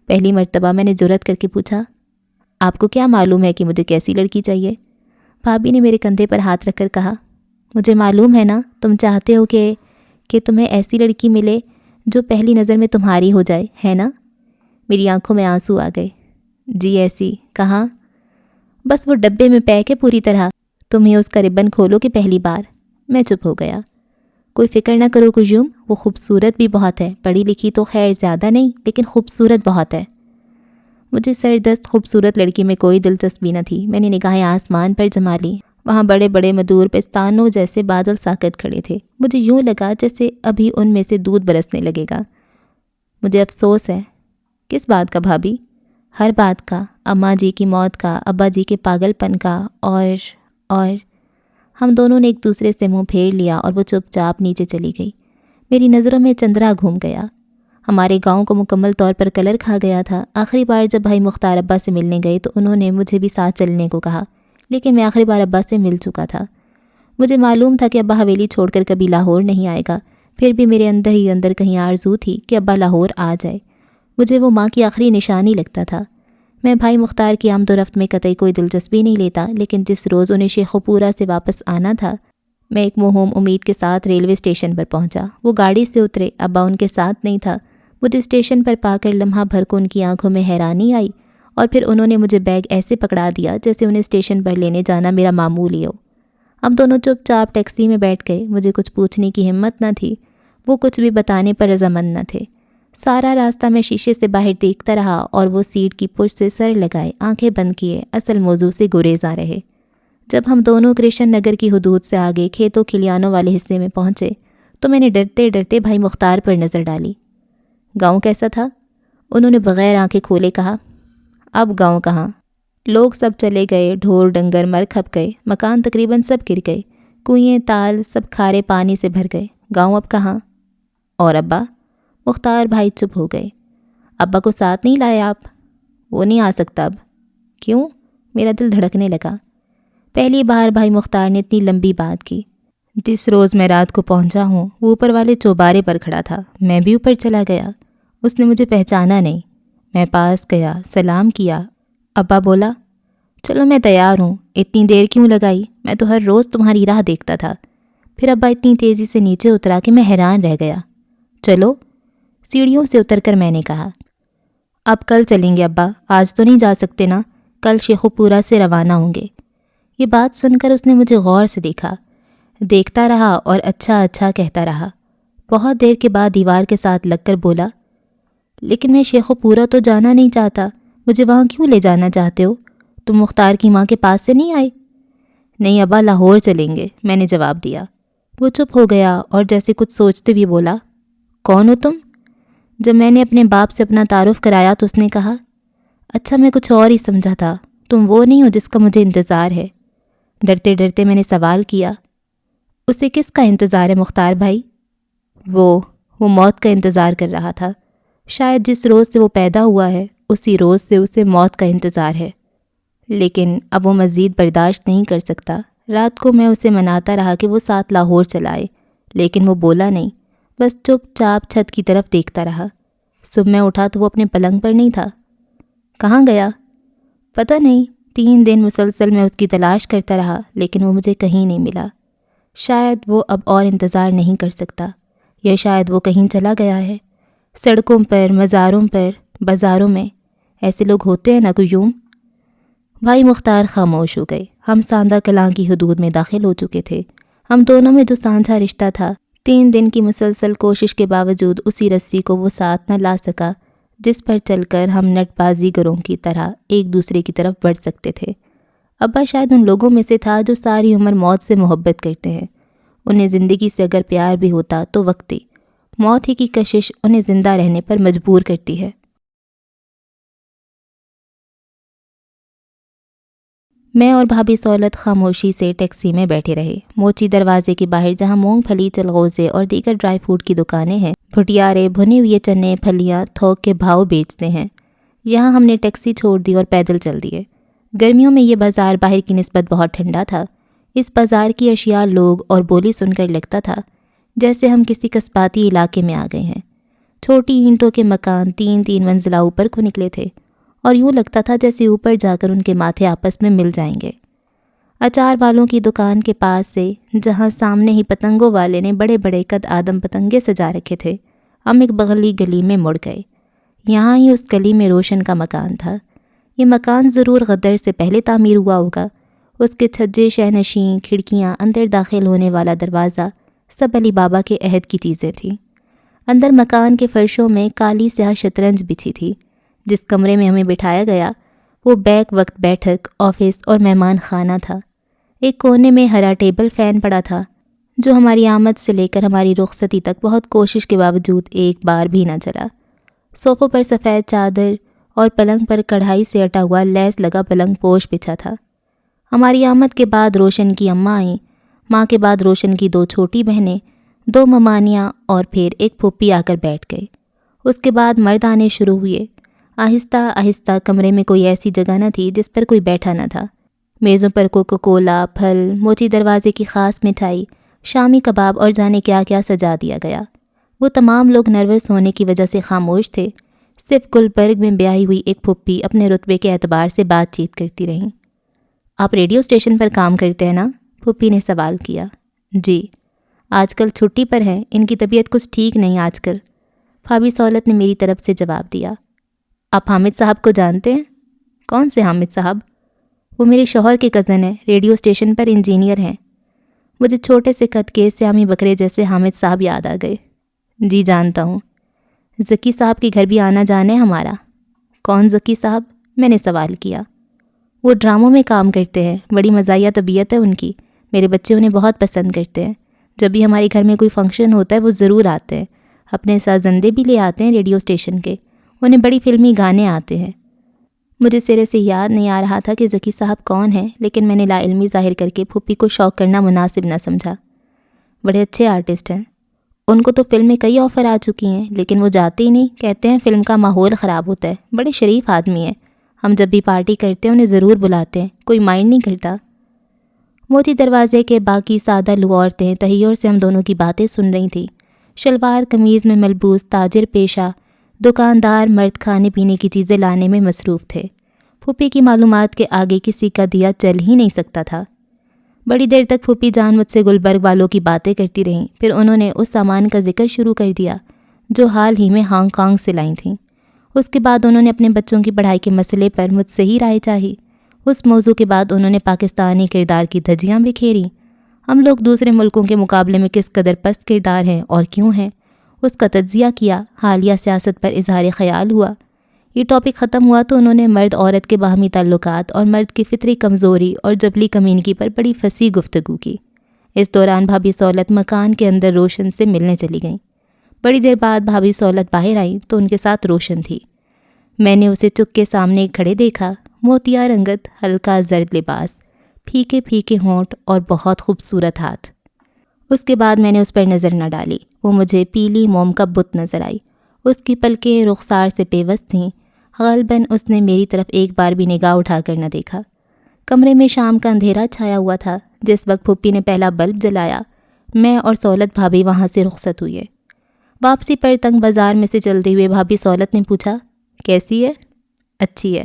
پہلی مرتبہ میں نے جرأت کر کے پوچھا، آپ کو کیا معلوم ہے کہ مجھے کیسی لڑکی چاہیے؟ بھابھی نے میرے کندھے پر ہاتھ رکھ کر کہا، مجھے معلوم ہے نا، تم چاہتے ہو کہ تمہیں ایسی لڑکی ملے جو پہلی نظر میں تمہاری ہو جائے، ہے نا؟ میری آنکھوں میں آنسو آ گئے۔ جی ایسی؟ کہاں؟ بس وہ ڈبے میں پیک ہے پوری طرح، تمہیں اس کا ربن کھولو کہ پہلی بار۔ میں چپ ہو گیا۔ کوئی فکر نہ کرو کجوم، وہ خوبصورت بھی بہت ہے، پڑھی لکھی تو خیر زیادہ نہیں، لیکن خوبصورت بہت ہے۔ مجھے سردست خوبصورت لڑکی میں کوئی دلچسپی نہ تھی۔ میں نے نگاہیں آسمان پر جما لی۔ وہاں بڑے بڑے مدور پستانوں جیسے بادل ساکت کھڑے تھے۔ مجھے یوں لگا جیسے ابھی ان میں سے دودھ برسنے لگے گا۔ مجھے افسوس ہے۔ کس بات کا بھابھی؟ ہر بات کا، اماں جی کی موت کا، ابا جی کے پاگل پن کا، اور ہم دونوں نے ایک دوسرے سے منہ پھیر لیا اور وہ چپ چاپ نیچے چلی گئی۔ میری نظروں میں چندرا گھوم گیا۔ ہمارے گاؤں کو مکمل طور پر کلر کھا گیا تھا۔ آخری بار جب بھائی مختار ابا سے ملنے گئے تو انہوں نے مجھے بھی ساتھ چلنے کو کہا، لیکن میں آخری بار ابا سے مل چکا تھا۔ مجھے معلوم تھا کہ ابا حویلی چھوڑ کر کبھی لاہور نہیں آئے گا، پھر بھی میرے اندر ہی اندر کہیں آرزو تھی کہ ابا لاہور آ جائے۔ مجھے وہ ماں کی آخری نشانی لگتا تھا۔ میں بھائی مختار کی آمد و رفت میں قطعی کوئی دلچسپی نہیں لیتا، لیکن جس روز انہیں شیخو پورہ سے واپس آنا تھا، میں ایک موہوم امید کے ساتھ ریلوے اسٹیشن پر پہنچا۔ وہ گاڑی سے اترے، ابا ان کے ساتھ نہیں تھا۔ مجھے اسٹیشن پر پا کر لمحہ بھر کو ان کی آنکھوں میں حیرانی آئی، اور پھر انہوں نے مجھے بیگ ایسے پکڑا دیا جیسے انہیں اسٹیشن پر لینے جانا میرا معمول ہی ہو۔ ہم دونوں چپ چاپ ٹیکسی میں بیٹھ گئے۔ مجھے کچھ پوچھنے کی ہمت نہ تھی، وہ کچھ بھی بتانے پر رضامند نہ تھے۔ سارا راستہ میں شیشے سے باہر دیکھتا رہا اور وہ سیٹ کی پشت سے سر لگائے، آنکھیں بند کیے، اصل موضوع سے گریزاں رہے۔ جب ہم دونوں کرشن نگر کی حدود سے آگے کھیتوں کھلیانوں والے حصے میں پہنچے تو میں نے ڈرتے ڈرتے بھائی مختار پر نظر ڈالی۔ گاؤں کیسا تھا؟ انہوں نے بغیر آنکھیں کھولے کہا۔ اب گاؤں کہاں، لوگ سب چلے گئے، ڈھور ڈنگر مر کھپ گئے، مکان تقریباً سب گر گئے، کنویں تال سب کھارے پانی سے بھر گئے۔ گاؤں اب کہاں؟ اور ابا؟ مختار بھائی چپ ہو گئے۔ ابا کو ساتھ نہیں لائے آپ؟ وہ نہیں آ سکتا اب۔ کیوں؟ میرا دل دھڑکنے لگا۔ پہلی بار بھائی مختار نے اتنی لمبی بات کی۔ جس روز میں رات کو پہنچا ہوں وہ اوپر والے چوبارے پر کھڑا تھا، میں بھی اوپر چلا گیا۔ اس نے مجھے پہچانا نہیں۔ میں پاس گیا، سلام کیا، ابا بولا، چلو میں تیار ہوں، اتنی دیر کیوں لگائی، میں تو ہر روز تمہاری راہ دیکھتا تھا۔ پھر ابا اتنی تیزی سے نیچے اترا کہ میں حیران رہ گیا۔ چلو، سیڑھیوں سے اتر کر میں نے کہا۔ اب کل چلیں گے ابا، آج تو نہیں جا سکتے نا، کل شیخو پورہ سے روانہ ہوں گے۔ یہ بات سن کر اس نے مجھے غور سے دیکھتا رہا اور اچھا اچھا کہتا رہا۔ بہت دیر کے بعد دیوار کے ساتھ لگ کر بولا، لیکن میں شیخو پورہ تو جانا نہیں چاہتا، مجھے وہاں کیوں لے جانا چاہتے ہو؟ تم مختار کی ماں کے پاس سے نہیں آئے؟ نہیں ابا، لاہور چلیں گے، میں نے جواب دیا۔ وہ چپ ہو گیا اور جیسے کچھ سوچتے ہوئے بولا، کون ہو تم؟ جب میں نے اپنے باپ سے اپنا تعارف کرایا تو اس نے کہا، اچھا میں کچھ اور ہی سمجھا تھا، تم وہ نہیں ہو جس کا مجھے انتظار ہے۔ ڈرتے ڈرتے میں نے سوال کیا، اسے کس کا انتظار ہے مختار بھائی؟ وہ موت کا انتظار کر رہا تھا، شاید جس روز سے وہ پیدا ہوا ہے اسی روز سے اسے موت کا انتظار ہے، لیکن اب وہ مزید برداشت نہیں کر سکتا۔ رات کو میں اسے مناتا رہا کہ وہ ساتھ لاہور چلائے، لیکن وہ بولا نہیں، بس چپ چاپ چھت کی طرف دیکھتا رہا۔ صبح میں اٹھا تو وہ اپنے پلنگ پر نہیں تھا۔ کہاں گیا؟ پتہ نہیں، 3 دن مسلسل میں اس کی تلاش کرتا رہا، لیکن وہ مجھے کہیں نہیں ملا۔ شاید وہ اب اور انتظار نہیں کر سکتا، یا شاید وہ کہیں چلا گیا ہے۔ سڑکوں پر، مزاروں پر، بازاروں میں ایسے لوگ ہوتے ہیں نا قیوم۔ بھائی مختار خاموش ہو گئے۔ ہم ساندہ کلاں کی حدود میں داخل ہو چکے تھے۔ ہم دونوں میں جو سانجھا رشتہ تھا، 3 دن کی مسلسل کوشش کے باوجود اسی رسی کو وہ ساتھ نہ لا سکا جس پر چل کر ہم نٹ بازی گروں کی طرح ایک دوسرے کی طرف بڑھ سکتے تھے۔ ابا شاید ان لوگوں میں سے تھا جو ساری عمر موت سے محبت کرتے ہیں۔ انہیں زندگی سے اگر پیار بھی ہوتا تو وقتی، موت ہی کی کشش انہیں زندہ رہنے پر مجبور کرتی ہے۔ میں اور بھابھی سہولت خاموشی سے ٹیکسی میں بیٹھے رہے۔ موچی دروازے کے باہر جہاں مونگ پھلی، چلغوزے اور دیگر ڈرائی فروٹ کی دکانیں ہیں، بھٹیارے بھنے ہوئے چنے پھلیاں تھوک کے بھاؤ بیچتے ہیں، یہاں ہم نے ٹیکسی چھوڑ دی اور پیدل چل دیے۔ گرمیوں میں یہ بازار باہر کی نسبت بہت ٹھنڈا تھا۔ اس بازار کی اشیاء، لوگ اور بولی سن کر لگتا تھا جیسے ہم کسی قصباتی علاقے میں آ گئے ہیں۔ چھوٹی اینٹوں کے مکان 3 منزلہ اوپر کو نکلے تھے اور یوں لگتا تھا جیسے اوپر جا کر ان کے ماتھے آپس میں مل جائیں گے۔ اچار والوں کی دکان کے پاس سے، جہاں سامنے ہی پتنگوں والے نے بڑے بڑے قد آدم پتنگے سجا رکھے تھے، ہم ایک بغلی گلی میں مڑ گئے۔ یہاں ہی اس گلی میں روشن کا مکان تھا۔ یہ مکان ضرور غدر سے پہلے تعمیر ہوا ہوگا۔ اس کے چھجے، شہنشین، کھڑکیاں، اندر داخل ہونے والا دروازہ سب علی بابا کے عہد کی چیزیں تھیں۔ اندر مکان کے فرشوں میں کالی سیاہ شطرنج بچھی تھی۔ جس کمرے میں ہمیں بٹھایا گیا وہ بیک وقت بیٹھک، آفس اور مہمان خانہ تھا۔ ایک کونے میں ہرا ٹیبل فین پڑا تھا جو ہماری آمد سے لے کر ہماری رخصتی تک بہت کوشش کے باوجود ایک بار بھی نہ چلا۔ صوفوں پر سفید چادر اور پلنگ پر کڑھائی سے اٹا ہوا لیس لگا پلنگ پوش بچھا تھا۔ ہماری آمد کے بعد روشن کی اماں آئیں، ماں کے بعد روشن کی 2 چھوٹی بہنیں، 2 ممانیاں اور پھر ایک پھوپھی آ کر بیٹھ گئے۔ اس کے بعد مرد آنے شروع ہوئے۔ آہستہ آہستہ کمرے میں کوئی ایسی جگہ نہ تھی جس پر کوئی بیٹھا نہ تھا۔ میزوں پر کوکو کولا، پھل، موچی دروازے کی خاص مٹھائی، شامی کباب اور جانے کیا کیا سجا دیا گیا۔ وہ تمام لوگ نروس ہونے کی وجہ سے خاموش تھے۔ صرف گلبرگ میں بیاہی ہوئی ایک پھوپھی اپنے رتبے کے اعتبار سے بات چیت کرتی رہیں۔ آپ ریڈیو اسٹیشن پر کام کرتے ہیں نا؟ پھوپھی نے سوال کیا۔ جی، آج کل چھٹی پر ہیں، ان کی طبیعت کچھ ٹھیک نہیں آج کل، بھابھی سہولت نے میری طرف سے جواب دیا۔ آپ حامد صاحب کو جانتے ہیں؟ کون سے حامد صاحب؟ وہ میرے شوہر کے کزن ہیں، ریڈیو اسٹیشن پر انجینئر ہیں۔ مجھے چھوٹے سے قد کے سیامی بکرے جیسے حامد صاحب یاد آ گئے۔ جی جانتا ہوں، ذکی صاحب کے گھر بھی آنا جانا ہے ہمارا۔ کون ذکی صاحب؟ میں نے سوال کیا۔ وہ ڈراموں میں کام کرتے ہیں، بڑی مزاحیہ طبیعت ہے ان کی، میرے بچے انہیں بہت پسند کرتے ہیں۔ جب بھی ہمارے گھر میں کوئی فنکشن ہوتا ہے وہ ضرور آتے ہیں، اپنے ساتھ زندے بھی لے آتے ہیں ریڈیو اسٹیشن کے، انہیں بڑی فلمی گانے آتے ہیں۔ مجھے سرے سے یاد نہیں آ رہا تھا کہ ذکی صاحب کون ہیں، لیکن میں نے لا علمی ظاہر کر کے پھوپھی کو شوق کرنا مناسب نہ سمجھا۔ بڑے اچھے آرٹسٹ ہیں، ان کو تو فلم میں کئی آفر آ چکی ہیں، لیکن وہ جاتے ہی نہیں، کہتے ہیں فلم کا ماحول خراب ہوتا ہے۔ بڑے شریف آدمی ہیں، ہم جب بھی پارٹی کرتے ہیں انہیں ضرور بلاتے ہیں، کوئی مائنڈ نہیں کرتا۔ موتی دروازے کے باقی سادہ لو عورتیں تہیور سے ہم دونوں کی باتیں سن رہی تھیں۔ شلوار قمیض میں ملبوس تاجر پیشہ دکاندار مرد کھانے پینے کی چیزیں لانے میں مصروف تھے۔ پھوپھی کی معلومات کے آگے کسی کا دیا چل ہی نہیں سکتا تھا۔ بڑی دیر تک پھوپھی جان مجھ سے گلبرگ والوں کی باتیں کرتی رہیں، پھر انہوں نے اس سامان کا ذکر شروع کر دیا جو حال ہی میں ہانگ کانگ سے لائی تھیں۔ اس کے بعد انہوں نے اپنے بچوں کی پڑھائی کے مسئلے پر مجھ سے ہی رائے چاہی۔ اس موضوع کے بعد انہوں نے پاکستانی کردار کی دھجیاں بکھیریں۔ ہم لوگ دوسرے ملکوں کے مقابلے میں کس قدر پست کردار ہیں اور کیوں ہیں، اس کا تجزیہ کیا۔ حالیہ سیاست پر اظہار خیال ہوا۔ یہ ٹاپک ختم ہوا تو انہوں نے مرد عورت کے باہمی تعلقات اور مرد کی فطری کمزوری اور جبلی کمینگی پر بڑی فصیح گفتگو کی۔ اس دوران بھابھی سہولت مکان کے اندر روشن سے ملنے چلی گئیں۔ بڑی دیر بعد بھابھی سہولت باہر آئیں تو ان کے ساتھ روشن تھی۔ میں نے اسے چک کے سامنے کھڑے دیکھا، موتیا رنگت، ہلکا زرد لباس، پھیکے پھیکے ہونٹ اور بہت خوبصورت ہاتھ۔ اس کے بعد میں نے اس پر نظر نہ ڈالی۔ وہ مجھے پیلی موم کا بت نظر آئی۔ اس کی پلکیں رخسار سے پیوست تھیں۔ غالباً اس نے میری طرف ایک بار بھی نگاہ اٹھا کر نہ دیکھا۔ کمرے میں شام کا اندھیرا چھایا ہوا تھا۔ جس وقت پھوپھی نے پہلا بلب جلایا، میں اور سہولت بھابھی وہاں سے رخصت ہوئے۔ واپسی پر تنگ بازار میں سے چلتے ہوئے بھابھی سہولت نے پوچھا، کیسی ہے؟ اچھی ہے۔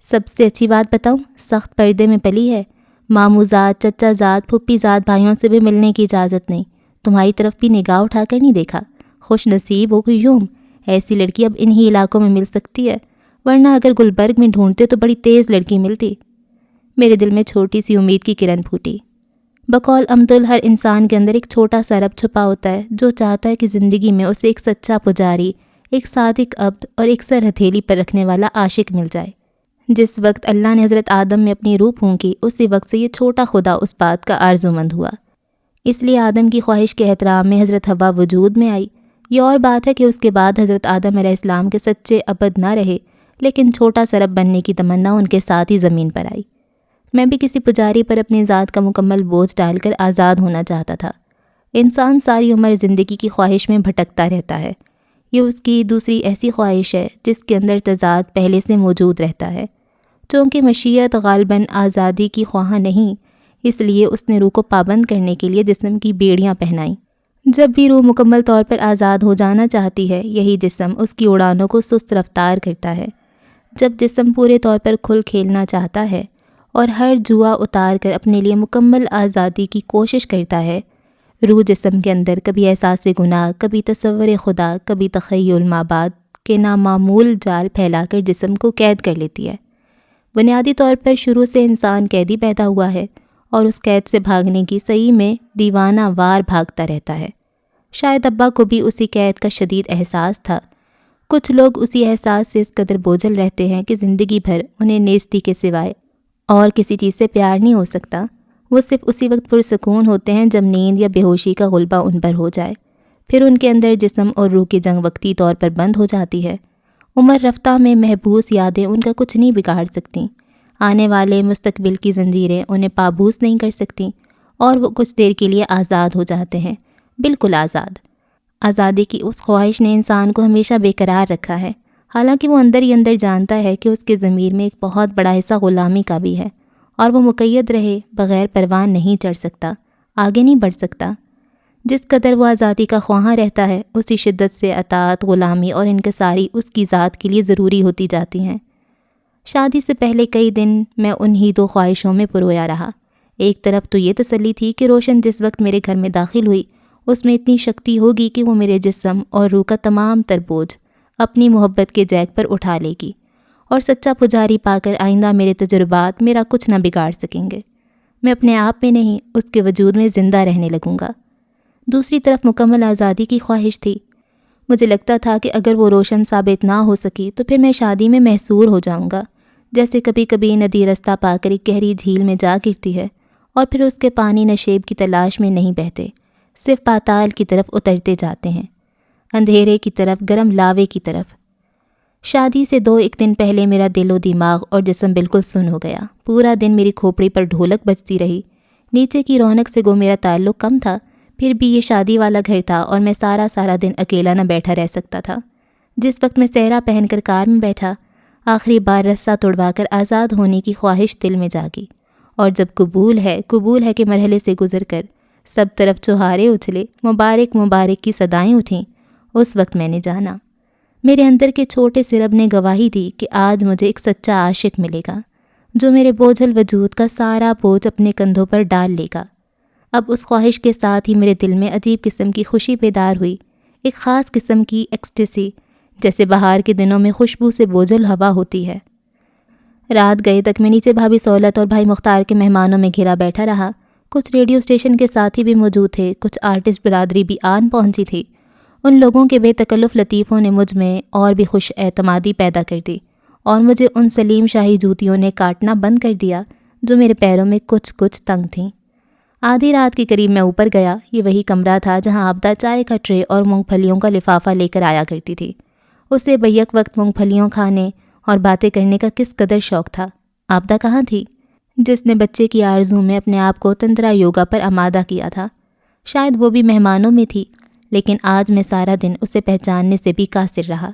سب سے اچھی بات بتاؤں، سخت پردے میں پلی ہے۔ ماموں زاد، چچا زاد، پھوپھی زاد بھائیوں سے بھی ملنے کی اجازت نہیں۔ تمہاری طرف بھی نگاہ اٹھا کر نہیں دیکھا۔ خوش نصیب ہو گیوم، ایسی لڑکی اب انہی علاقوں میں مل سکتی ہے، ورنہ اگر گلبرگ میں ڈھونڈتے تو بڑی تیز لڑکی ملتی۔ میرے دل میں چھوٹی سی امید کی کرن پھوٹی۔ بقول امدل ہر انسان کے اندر ایک چھوٹا سا رب چھپا ہوتا ہے جو چاہتا ہے کہ زندگی میں اسے ایک سچا پجاری، ایک صادق عبد اور ایک سر ہتھیلی پر رکھنے والا عاشق مل جائے۔ جس وقت اللہ نے حضرت آدم میں اپنی روح پھونکی، اسی وقت سے یہ چھوٹا خدا اس بات کا آرزومند ہوا۔ اس لیے آدم کی خواہش کے احترام میں حضرت حوا وجود میں آئی۔ یہ اور بات ہے کہ اس کے بعد حضرت آدم علیہ السلام کے سچے عبد نہ رہے، لیکن چھوٹا سا رب بننے کی تمنا ان کے ساتھ ہی زمین پر آئی۔ میں بھی کسی پجاری پر اپنی ذات کا مکمل بوجھ ڈال کر آزاد ہونا چاہتا تھا۔ انسان ساری عمر زندگی کی خواہش میں بھٹکتا رہتا ہے۔ یہ اس کی دوسری ایسی خواہش ہے جس کے اندر تضاد پہلے سے موجود رہتا ہے۔ چونکہ مشیت غالباً آزادی کی خواہاں نہیں، اس لیے اس نے روح کو پابند کرنے کے لیے جسم کی بیڑیاں پہنائیں۔ جب بھی روح مکمل طور پر آزاد ہو جانا چاہتی ہے، یہی جسم اس کی اڑانوں کو سست رفتار کرتا ہے۔ جب جسم پورے طور پر کھل کھیلنا چاہتا ہے اور ہر جوا اتار کر اپنے لیے مکمل آزادی کی کوشش کرتا ہے، روح جسم کے اندر کبھی احساس گناہ، کبھی تصور خدا، کبھی تخیل مابعد کے نامعمول جال پھیلا کر جسم کو قید کر لیتی ہے۔ بنیادی طور پر شروع سے انسان قیدی پیدا ہوا ہے اور اس قید سے بھاگنے کی صحیح میں دیوانہ وار بھاگتا رہتا ہے۔ شاید ابا کو بھی اسی قید کا شدید احساس تھا۔ کچھ لوگ اسی احساس سے اس قدر بوجھل رہتے ہیں کہ زندگی بھر انہیں نیستی کے سوائے اور کسی چیز سے پیار نہیں ہو سکتا۔ وہ صرف اسی وقت پرسکون ہوتے ہیں جب نیند یا بے ہوشی کا غلبہ ان پر ہو جائے، پھر ان کے اندر جسم اور روح کی جنگ وقتی طور پر بند ہو جاتی ہے۔ عمر رفتہ میں محبوس یادیں ان کا کچھ نہیں بگاڑ سکتیں۔ آنے والے مستقبل کی زنجیریں انہیں پابوس نہیں کر سکتیں، اور وہ کچھ دیر کے لیے آزاد ہو جاتے ہیں، بالکل آزاد۔ آزادی کی اس خواہش نے انسان کو ہمیشہ بے قرار رکھا ہے، حالانکہ وہ اندر ہی اندر جانتا ہے کہ اس کے ضمیر میں ایک بہت بڑا حصہ غلامی کا بھی ہے، اور وہ مقید رہے بغیر پروان نہیں چڑھ سکتا، آگے نہیں بڑھ سکتا۔ جس قدر وہ آزادی کا خواہاں رہتا ہے، اسی شدت سے اطاعت، غلامی اور انکساری اس کی ذات کے لیے ضروری ہوتی جاتی ہیں۔ شادی سے پہلے کئی دن میں انہی دو خواہشوں میں پرویا رہا۔ ایک طرف تو یہ تسلی تھی کہ روشن جس وقت میرے گھر میں داخل ہوئی، اس میں اتنی شکتی ہوگی کہ وہ میرے جسم اور روح کا تمام تر بوجھ اپنی محبت کے جیک پر اٹھا لے گی، اور سچا پجاری پا کر آئندہ میرے تجربات میرا کچھ نہ بگاڑ سکیں گے۔ میں اپنے آپ میں نہیں، اس کے وجود میں زندہ رہنے لگوں گا۔ دوسری طرف مکمل آزادی کی خواہش تھی۔ مجھے لگتا تھا کہ اگر وہ روشن ثابت نہ ہو سکی تو پھر میں شادی میں محصور ہو جاؤں گا، جیسے کبھی کبھی ندی رستہ پا کر ایک گہری جھیل میں جا گرتی ہے اور پھر اس کے پانی نشیب کی تلاش میں نہیں بہتے، صرف پاتال کی طرف اترتے جاتے ہیں، اندھیرے کی طرف، گرم لاوے کی طرف۔ شادی سے ایک دن پہلے میرا دل و دماغ اور جسم بالکل سن ہو گیا۔ پورا دن میری کھوپڑی پر ڈھولک بجتی رہی۔ نیچے کی رونق سے گو میرا تعلق کم تھا، پھر بھی یہ شادی والا گھر تھا اور میں سارا دن اکیلا نہ بیٹھا رہ سکتا تھا۔ جس وقت میں صحرا پہن کر کار میں بیٹھا، آخری بار رسہ توڑوا کر آزاد ہونے کی خواہش دل میں جاگی، اور جب قبول ہے کہ مرحلے سے گزر کر سب طرف چوہارے اچھلے، مبارک مبارک کی صدائیں اٹھیں، اس وقت میں نے جانا میرے اندر کے چھوٹے سے رب نے گواہی دی کہ آج مجھے ایک سچا عاشق ملے گا جو میرے بوجھل وجود کا سارا بوجھ اپنے کندھوں پر ڈال لے گا۔ اب اس خواہش کے ساتھ ہی میرے دل میں عجیب قسم کی خوشی بیدار ہوئی، ایک خاص قسم کی ایکسٹیسی، جیسے بہار کے دنوں میں خوشبو سے بوجھل ہوا ہوتی ہے۔ رات گئے تک میں نیچے بھابھی سہولت اور بھائی مختار کے مہمانوں میں گھرا بیٹھا رہا۔ کچھ ریڈیو اسٹیشن کے ساتھی بھی موجود تھے، کچھ آرٹسٹ برادری بھی آن پہنچی تھی۔ ان لوگوں کے بے تکلف لطیفوں نے مجھ میں اور بھی خوش اعتمادی پیدا کر دی اور مجھے ان سلیم شاہی جوتیوں نے کاٹنا بند کر دیا جو میرے پیروں میں کچھ تنگ تھیں۔ آدھی رات کے قریب میں اوپر گیا۔ یہ وہی کمرہ تھا جہاں آبدہ چائے کا ٹرے اور مونگ پھلیوں کا لفافہ لے کر آیا کرتی تھی۔ اسے بیک وقت مونگ پھلیوں کھانے اور باتیں کرنے کا کس قدر شوق تھا۔ آبدہ کہاں تھی، جس نے بچے کی آرزو میں اپنے آپ کو تنترا یوگا پر آمادہ کیا تھا؟ شاید وہ بھی مہمانوں میں تھی، لیکن آج میں سارا دن اسے پہچاننے سے بھی قاصر رہا۔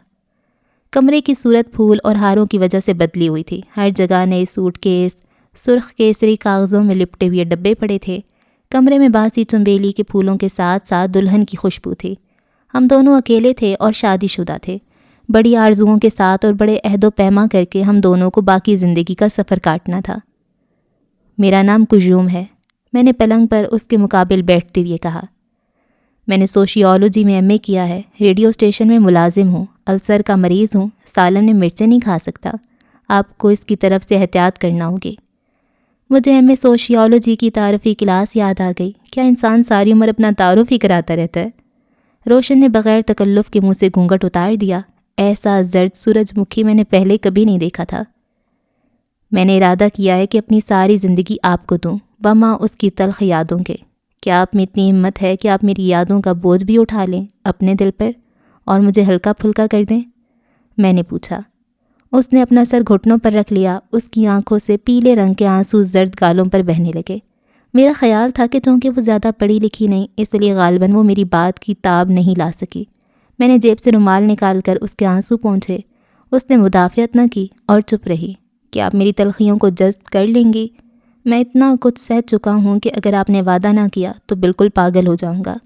کمرے کی صورت پھول اور ہاروں کی وجہ سے بدلی ہوئی تھی۔ ہر جگہ نئے سوٹ کیس، سرخ کیسری کاغذوں میں لپٹے ہوئے ڈبے پڑے تھے۔ کمرے میں باسی چنبیلی کے پھولوں کے ساتھ ساتھ دلہن کی خوشبو تھی۔ ہم دونوں اکیلے تھے اور شادی شدہ تھے۔ بڑی آرزوؤں کے ساتھ اور بڑے عہد و پیما کر کے ہم دونوں کو باقی زندگی کا سفر کاٹنا تھا۔ میرا نام کجوم ہے، میں نے پلنگ پر اس کے مقابل بیٹھتے ہوئے کہا۔ میں نے سوشیالوجی میں ایم اے کیا ہے، ریڈیو اسٹیشن میں ملازم ہوں، السر کا مریض ہوں، سالن میں مرچیں نہیں کھا سکتا۔ آپ کو اس کی طرف سے احتیاط کرنا ہوگی۔ مجھے ایم اے سوشیالوجی کی تعارفی کلاس یاد آ گئی۔ کیا انسان ساری عمر اپنا تعارف ہی کراتا رہتا ہے؟ روشن نے بغیر تکلف کے منہ سے گھونگھٹ اتار دیا۔ ایسا زرد سورج مکھی میں نے پہلے کبھی نہیں دیکھا تھا۔ میں نے ارادہ کیا ہے کہ اپنی ساری زندگی آپ کو دوں، وما اس کی تلخ یادوں کے۔ کیا آپ میں اتنی ہمت ہے کہ آپ میری یادوں کا بوجھ بھی اٹھا لیں اپنے دل پر اور مجھے ہلکا پھلکا کر دیں؟ میں نے پوچھا۔ اس نے اپنا سر گھٹنوں پر رکھ لیا۔ اس کی آنکھوں سے پیلے رنگ کے آنسو زرد گالوں پر بہنے لگے۔ میرا خیال تھا کہ چونکہ وہ زیادہ پڑھی لکھی نہیں، اس لیے غالباً وہ میری بات کی تاب نہیں لا سکی۔ میں نے جیب سے رومال نکال کر اس کے آنسو پونچھے۔ اس نے مدافعت نہ کی اور چپ رہی۔ کہ آپ میری تلخیوں کو جذب کر لیں گی؟ میں اتنا کچھ سہ چکا ہوں کہ اگر آپ نے وعدہ نہ کیا تو بالکل پاگل ہو جاؤں گا۔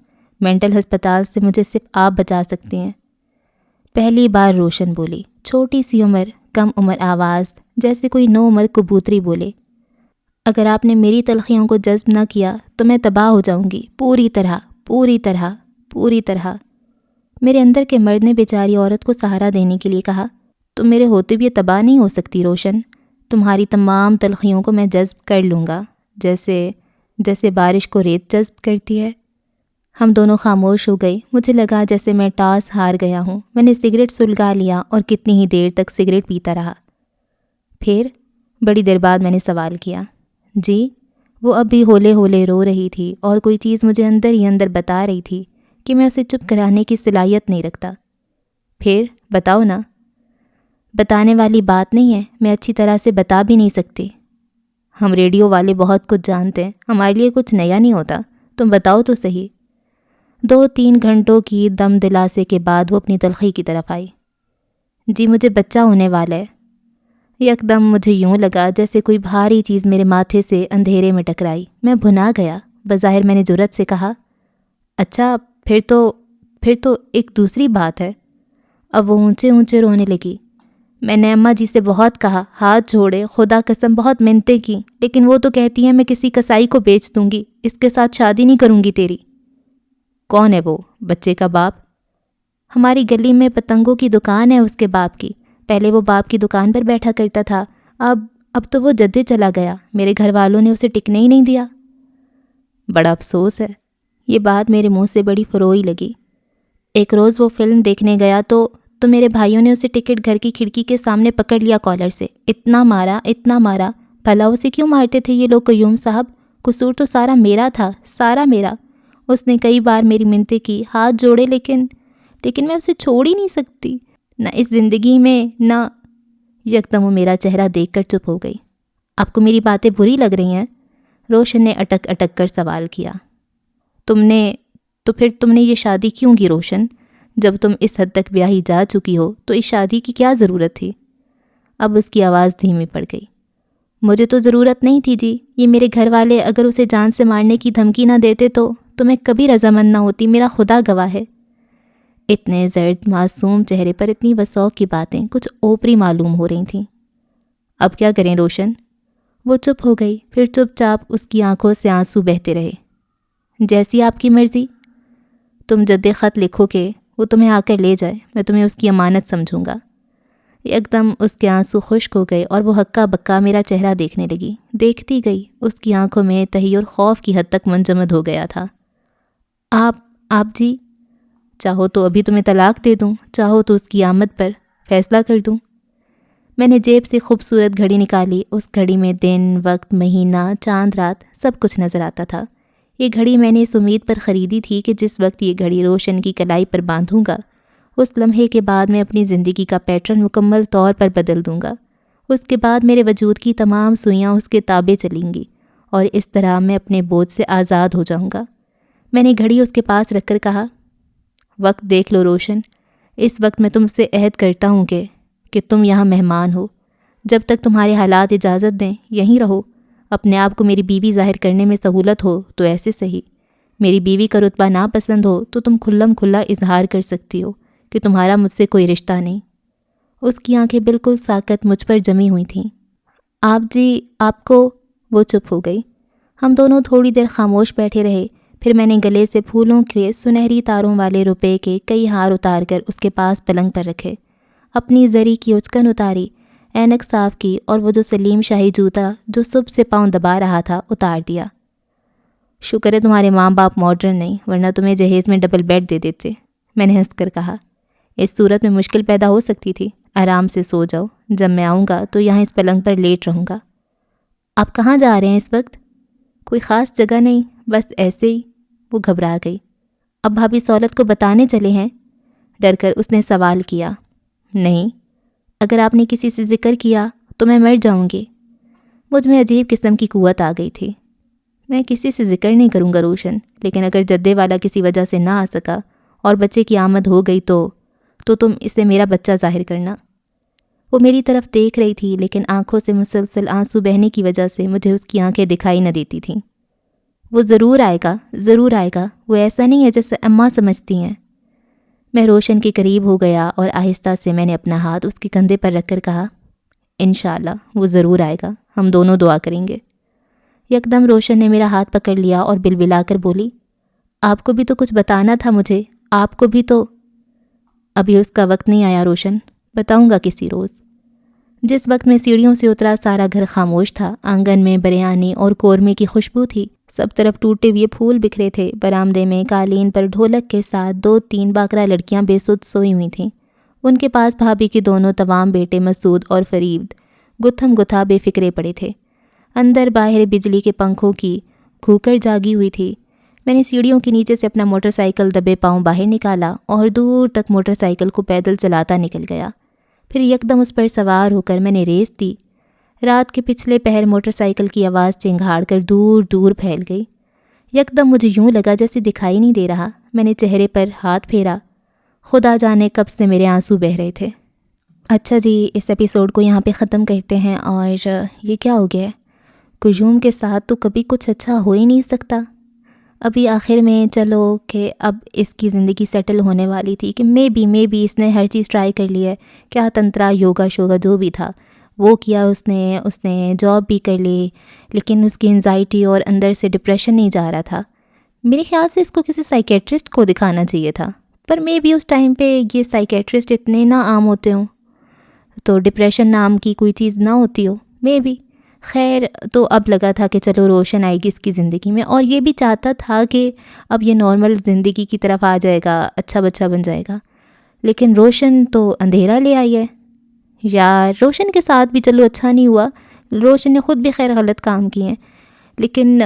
مینٹل ہسپتال سے مجھے صرف آپ بچا سکتے ہیں۔ پہلی بار روشن بولی، چھوٹی سی عمر، کم عمر آواز، جیسے کوئی نو عمر کبوتری بولے۔ اگر آپ نے میری تلخیوں کو جذب نہ کیا تو میں تباہ ہو جاؤں گی، پوری طرح پوری طرح پوری طرح۔ میرے اندر کے مرد نے بیچاری عورت کو سہارا دینے کے لیے کہا، تم میرے ہوتے بھی تباہ نہیں ہو سکتی روشن۔ تمہاری تمام تلخیوں کو میں جذب کر لوں گا، جیسے بارش کو ریت جذب کرتی ہے۔ ہم دونوں خاموش ہو گئے۔ مجھے لگا جیسے میں ٹاس ہار گیا ہوں۔ میں نے سگریٹ سلگا لیا اور کتنی ہی دیر تک سگریٹ پیتا رہا۔ پھر بڑی دیر بعد میں نے سوال کیا، جی؟ وہ اب بھی ہولے ہولے رو رہی تھی اور کوئی چیز مجھے اندر ہی اندر بتا رہی تھی کہ میں اسے چپ کرانے کی صلاحیت نہیں رکھتا۔ پھر بتاؤ نا۔ بتانے والی بات نہیں ہے، میں اچھی طرح سے بتا بھی نہیں سکتی۔ ہم ریڈیو والے بہت کچھ جانتے ہیں، ہمارے لیے کچھ نیا نہیں ہوتا، تم بتاؤ تو صحیح۔ 2-3 گھنٹوں کی دم دلاسے کے بعد وہ اپنی تلخی کی طرف آئی۔ جی مجھے بچہ ہونے والا ہے۔ یکدم مجھے یوں لگا جیسے کوئی بھاری چیز میرے ماتھے سے اندھیرے میں ٹکرائی۔ میں بھنا گیا۔ بظاہر میں نے جرأت سے کہا، اچھا پھر تو ایک دوسری بات ہے۔ اب وہ اونچے اونچے رونے لگی۔ میں نے اماں جی سے بہت کہا، ہاتھ جوڑے، خدا قسم بہت منتیں کی، لیکن وہ تو کہتی ہیں میں کسی کسائی کو بیچ دوں گی، اس کے ساتھ شادی نہیں کروں گی تیری۔ کون ہے وہ؟ بچے کا باپ؟ ہماری گلی میں پتنگوں کی دکان ہے اس کے باپ کی۔ پہلے وہ باپ کی دکان پر بیٹھا کرتا تھا، اب تو وہ جدے چلا گیا۔ میرے گھر والوں نے اسے ٹکنے ہی نہیں دیا۔ بڑا افسوس ہے۔ یہ بات میرے منہ سے بڑی فروئی لگی۔ ایک روز وہ فلم دیکھنے گیا تو میرے بھائیوں نے اسے ٹکٹ گھر کی کھڑکی کے سامنے پکڑ لیا کالر سے، اتنا مارا۔ بھلا اسے کیوں مارتے تھے یہ لوگ قیوم صاحب؟ قصور تو سارا میرا تھا، سارا میرا۔ اس نے کئی بار میری منتیں کی، ہاتھ جوڑے، لیکن میں اسے چھوڑ ہی نہیں سکتی، نہ اس زندگی میں نہ۔ یکدم وہ میرا چہرہ دیکھ کر چپ ہو گئی۔ آپ کو میری باتیں بری لگ رہی ہیں؟ روشن نے اٹک اٹک کر سوال کیا۔ پھر تم نے یہ شادی کیوں کی روشن؟ جب تم اس حد تک بیاہی جا چکی ہو تو اس شادی کی کیا ضرورت تھی؟ اب اس کی آواز دھیمی پڑ گئی۔ مجھے تو ضرورت نہیں تھی جی، یہ میرے گھر والے اگر اسے جان سے مارنے کی دھمکی نہ دیتے تو میں کبھی رضامند نہ ہوتی، میرا خدا گواہ ہے۔ اتنے زرد معصوم چہرے پر اتنی وسوق کی باتیں کچھ اوپری معلوم ہو رہی تھیں۔ اب کیا کریں روشن؟ وہ چپ ہو گئی، پھر چپ چاپ اس کی آنکھوں سے آنسو بہتے رہے۔ جیسی آپ کی مرضی۔ تم جد خط لکھو کہ وہ تمہیں آ کر لے جائے، میں تمہیں اس کی امانت سمجھوں گا۔ ایک دم اس کے آنسو خشک ہو گئے اور وہ ہکا بکا میرا چہرہ دیکھنے لگی۔ دیکھتی گئی، اس کی آنکھوں میں تحیر خوف کی حد تک منجمد ہو گیا تھا۔ آپ جی، چاہو تو ابھی تمہیں طلاق دے دوں، چاہو تو اس کی آمد پر فیصلہ کر دوں۔ میں نے جیب سے خوبصورت گھڑی نکالی۔ اس گھڑی میں دن، وقت، مہینہ، چاند، رات سب کچھ نظر آتا تھا۔ یہ گھڑی میں نے اس امید پر خریدی تھی کہ جس وقت یہ گھڑی روشن کی کلائی پر باندھوں گا، اس لمحے کے بعد میں اپنی زندگی کا پیٹرن مکمل طور پر بدل دوں گا۔ اس کے بعد میرے وجود کی تمام سوئیاں اس کے تابع چلیں گی اور اس طرح میں اپنے بوجھ سے آزاد ہو جاؤں گا۔ میں نے گھڑی اس کے پاس رکھ کر کہا، وقت دیکھ لو روشن، اس وقت میں تم سے عہد کرتا ہوں کہ تم یہاں مہمان ہو۔ جب تک تمہارے حالات اجازت دیں یہیں رہو۔ اپنے آپ کو میری بیوی ظاہر کرنے میں سہولت ہو تو ایسے صحیح۔ میری بیوی کا رتبہ ناپسند ہو تو تم کھلم کھلا اظہار کر سکتی ہو کہ تمہارا مجھ سے کوئی رشتہ نہیں۔ اس کی آنکھیں بالکل ساکت مجھ پر جمی ہوئی تھیں۔ آپ جی، آپ کو… وہ چپ ہو گئی۔ ہم دونوں تھوڑی دیر خاموش بیٹھے رہے، پھر میں نے گلے سے پھولوں کے سنہری تاروں والے روپے کے کئی ہار اتار کر اس کے پاس پلنگ پر رکھے۔ اپنی زری کی اچکن اتاری، اینک صاف کی اور وہ جو سلیم شاہی جوتا جو صبح سے پاؤں دبا رہا تھا اتار دیا۔ شکر ہے تمہارے ماں باپ ماڈرن نہیں، ورنہ تمہیں جہیز میں ڈبل بیڈ دے دیتے، میں نے ہنس کر کہا۔ اس صورت میں مشکل پیدا ہو سکتی تھی۔ آرام سے سو جاؤ، جب میں آؤں گا تو یہاں اس پلنگ پر لیٹ رہوں گا۔ آپ کہاں جا رہے ہیں اس وقت؟ کوئی خاص جگہ نہیں، بس ایسے ہی۔ وہ گھبرا گئی۔ اب بھابھی سہولت کو بتانے چلے ہیں؟ ڈر کر اس نے سوال کیا۔ نہیں، اگر آپ نے کسی سے ذکر کیا تو میں مر جاؤں گی۔ مجھ میں عجیب قسم کی قوت آ گئی تھی۔ میں کسی سے ذکر نہیں کروں گا روشن، لیکن اگر جدے والا کسی وجہ سے نہ آ سکا اور بچے کی آمد ہو گئی تو تم اسے میرا بچہ ظاہر کرنا۔ وہ میری طرف دیکھ رہی تھی، لیکن آنکھوں سے مسلسل آنسو بہنے کی وجہ سے مجھے اس کی آنکھیں دکھائی نہ دیتی تھیں۔ وہ ضرور آئے گا، ضرور آئے گا، وہ ایسا نہیں ہے جیسے اماں سمجھتی ہیں۔ میں روشن کے قریب ہو گیا اور آہستہ سے میں نے اپنا ہاتھ اس کے کندھے پر رکھ کر کہا، انشاءاللہ وہ ضرور آئے گا، ہم دونوں دعا کریں گے۔ یکدم روشن نے میرا ہاتھ پکڑ لیا اور بلبلا کر بولی، آپ کو بھی تو کچھ بتانا تھا مجھے، آپ کو بھی تو… ابھی اس کا وقت نہیں آیا روشن، بتاؤں گا کسی روز۔ جس وقت میں سیڑھیوں سے اترا سارا گھر خاموش تھا۔ آنگن میں بریانی اور قورمے کی خوشبو تھی، سب طرف ٹوٹے ہوئے پھول بکھرے تھے۔ برآمدے میں قالین پر ڈھولک کے ساتھ 2-3 باکرا لڑکیاں بے سود سوئی ہوئی تھیں۔ ان کے پاس بھابھی کے دونوں تمام بیٹے مسعود اور فرید گتھم گتھا بے فکرے پڑے تھے۔ اندر باہر بجلی کے پنکھوں کی گھوکر جاگی ہوئی تھی۔ میں نے سیڑھیوں کے نیچے سے اپنا موٹر سائیکل دبے پاؤں باہر نکالا اور دور تک موٹر سائیکل کو پیدل چلاتا نکل گیا۔ پھر یکدم اس پر سوار ہو کر میں نے ریس دی۔ رات کے پچھلے پہر موٹر سائیکل کی آواز چنگھاڑ کر دور دور پھیل گئی۔ یکدم مجھے یوں لگا جیسے دکھائی نہیں دے رہا۔ میں نے چہرے پر ہاتھ پھیرا، خدا جانے کب سے میرے آنسو بہہ رہے تھے۔ اچھا جی، اس ایپیسوڈ کو یہاں پہ ختم کرتے ہیں۔ اور یہ کیا ہو گیا ہے؟ قیوم کے ساتھ تو کبھی کچھ اچھا ہو ہی نہیں سکتا۔ ابھی آخر میں چلو کہ اب اس کی زندگی سیٹل ہونے والی تھی کہ مے بی اس نے ہر چیز ٹرائی کر لی ہے، کیا تنترا یوگا شوگا جو بھی تھا وہ کیا اس نے جاب بھی کر لی، لیکن اس کی انزائٹی اور اندر سے ڈپریشن نہیں جا رہا تھا۔ میرے خیال سے اس کو کسی سائیکیٹرسٹ کو دکھانا چاہیے تھا، پر مے بی اس ٹائم پہ یہ سائیکیٹرسٹ اتنے نہ عام ہوتے ہوں تو ڈپریشن نام کی کوئی چیز نہ ہوتی ہو، مے بی۔ خیر، تو اب لگا تھا کہ چلو روشن آئے گی اس کی زندگی میں، اور یہ بھی چاہتا تھا کہ اب یہ نارمل زندگی کی طرف آ جائے گا، اچھا بچہ بن جائے گا، لیکن روشن تو اندھیرا لے آئی ہے۔ یار روشن کے ساتھ بھی چلو اچھا نہیں ہوا، روشن نے خود بھی خیر غلط کام کیے ہیں، لیکن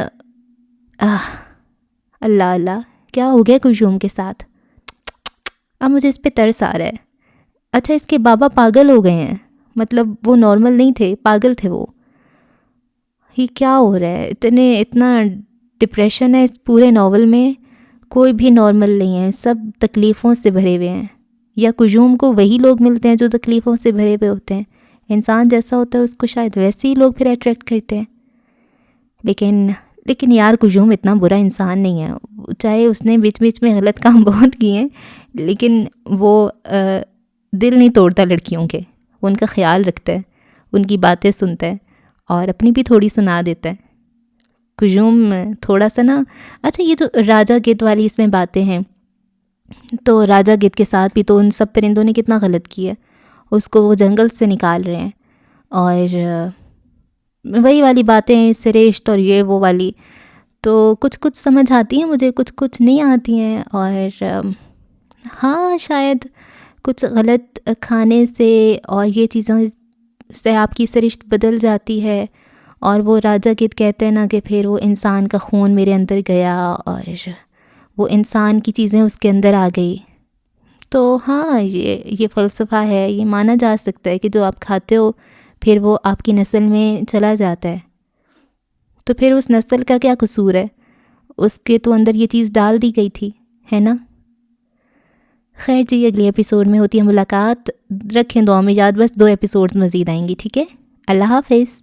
اللہ کیا ہو گیا قیوم کے ساتھ؟ اب مجھے اس پہ ترس آ رہا ہے۔ اچھا، اس کے بابا پاگل ہو گئے ہیں، مطلب وہ نارمل نہیں تھے، پاگل تھے وہ۔ یہ کیا ہو رہا ہے؟ اتنا ڈپریشن ہے اس پورے ناول میں، کوئی بھی نارمل نہیں ہے، سب تکلیفوں سے بھرے ہوئے ہیں، یا قیوم کو وہی لوگ ملتے ہیں جو تکلیفوں سے بھرے ہوئے ہوتے ہیں۔ انسان جیسا ہوتا ہے اس کو شاید ویسے ہی لوگ پھر اٹریکٹ کرتے ہیں، لیکن یار کجوم اتنا برا انسان نہیں ہے، چاہے اس نے بیچ بیچ میں غلط کام بہت کیے ہیں، لیکن وہ دل نہیں توڑتا لڑکیوں کے، وہ ان کا خیال رکھتا ہے، ان کی باتیں سنتا ہے اور اپنی بھی تھوڑی سنا دیتا ہے۔ کجوم تھوڑا سا نا، اچھا یہ جو راجہ گدھ والی اس میں باتیں ہیں، تو راجہ گدھ کے ساتھ بھی تو ان سب پرندوں نے کتنا غلط کیا، اس کو وہ جنگل سے نکال رہے ہیں، اور وہی والی باتیں سریشت اور یہ وہ والی، تو کچھ کچھ سمجھ آتی ہیں مجھے، کچھ کچھ نہیں آتی ہیں، اور ہاں شاید کچھ غلط کھانے سے اور یہ چیزوں سے آپ کی سرشت بدل جاتی ہے، اور وہ راجہ گدھ کہتے ہیں نا کہ پھر وہ انسان کا خون میرے اندر گیا اور وہ انسان کی چیزیں اس کے اندر آ گئی۔ تو ہاں یہ فلسفہ ہے، یہ مانا جا سکتا ہے کہ جو آپ کھاتے ہو پھر وہ آپ کی نسل میں چلا جاتا ہے، تو پھر اس نسل کا کیا قصور ہے، اس کے تو اندر یہ چیز ڈال دی گئی تھی، ہے نا۔ خیر جی، اگلے ایپیسوڈ میں ہوتی ہے ملاقات، رکھیں دعا میں یاد، بس 2 ایپیسوڈز مزید آئیں گی، ٹھیک ہے، اللہ حافظ۔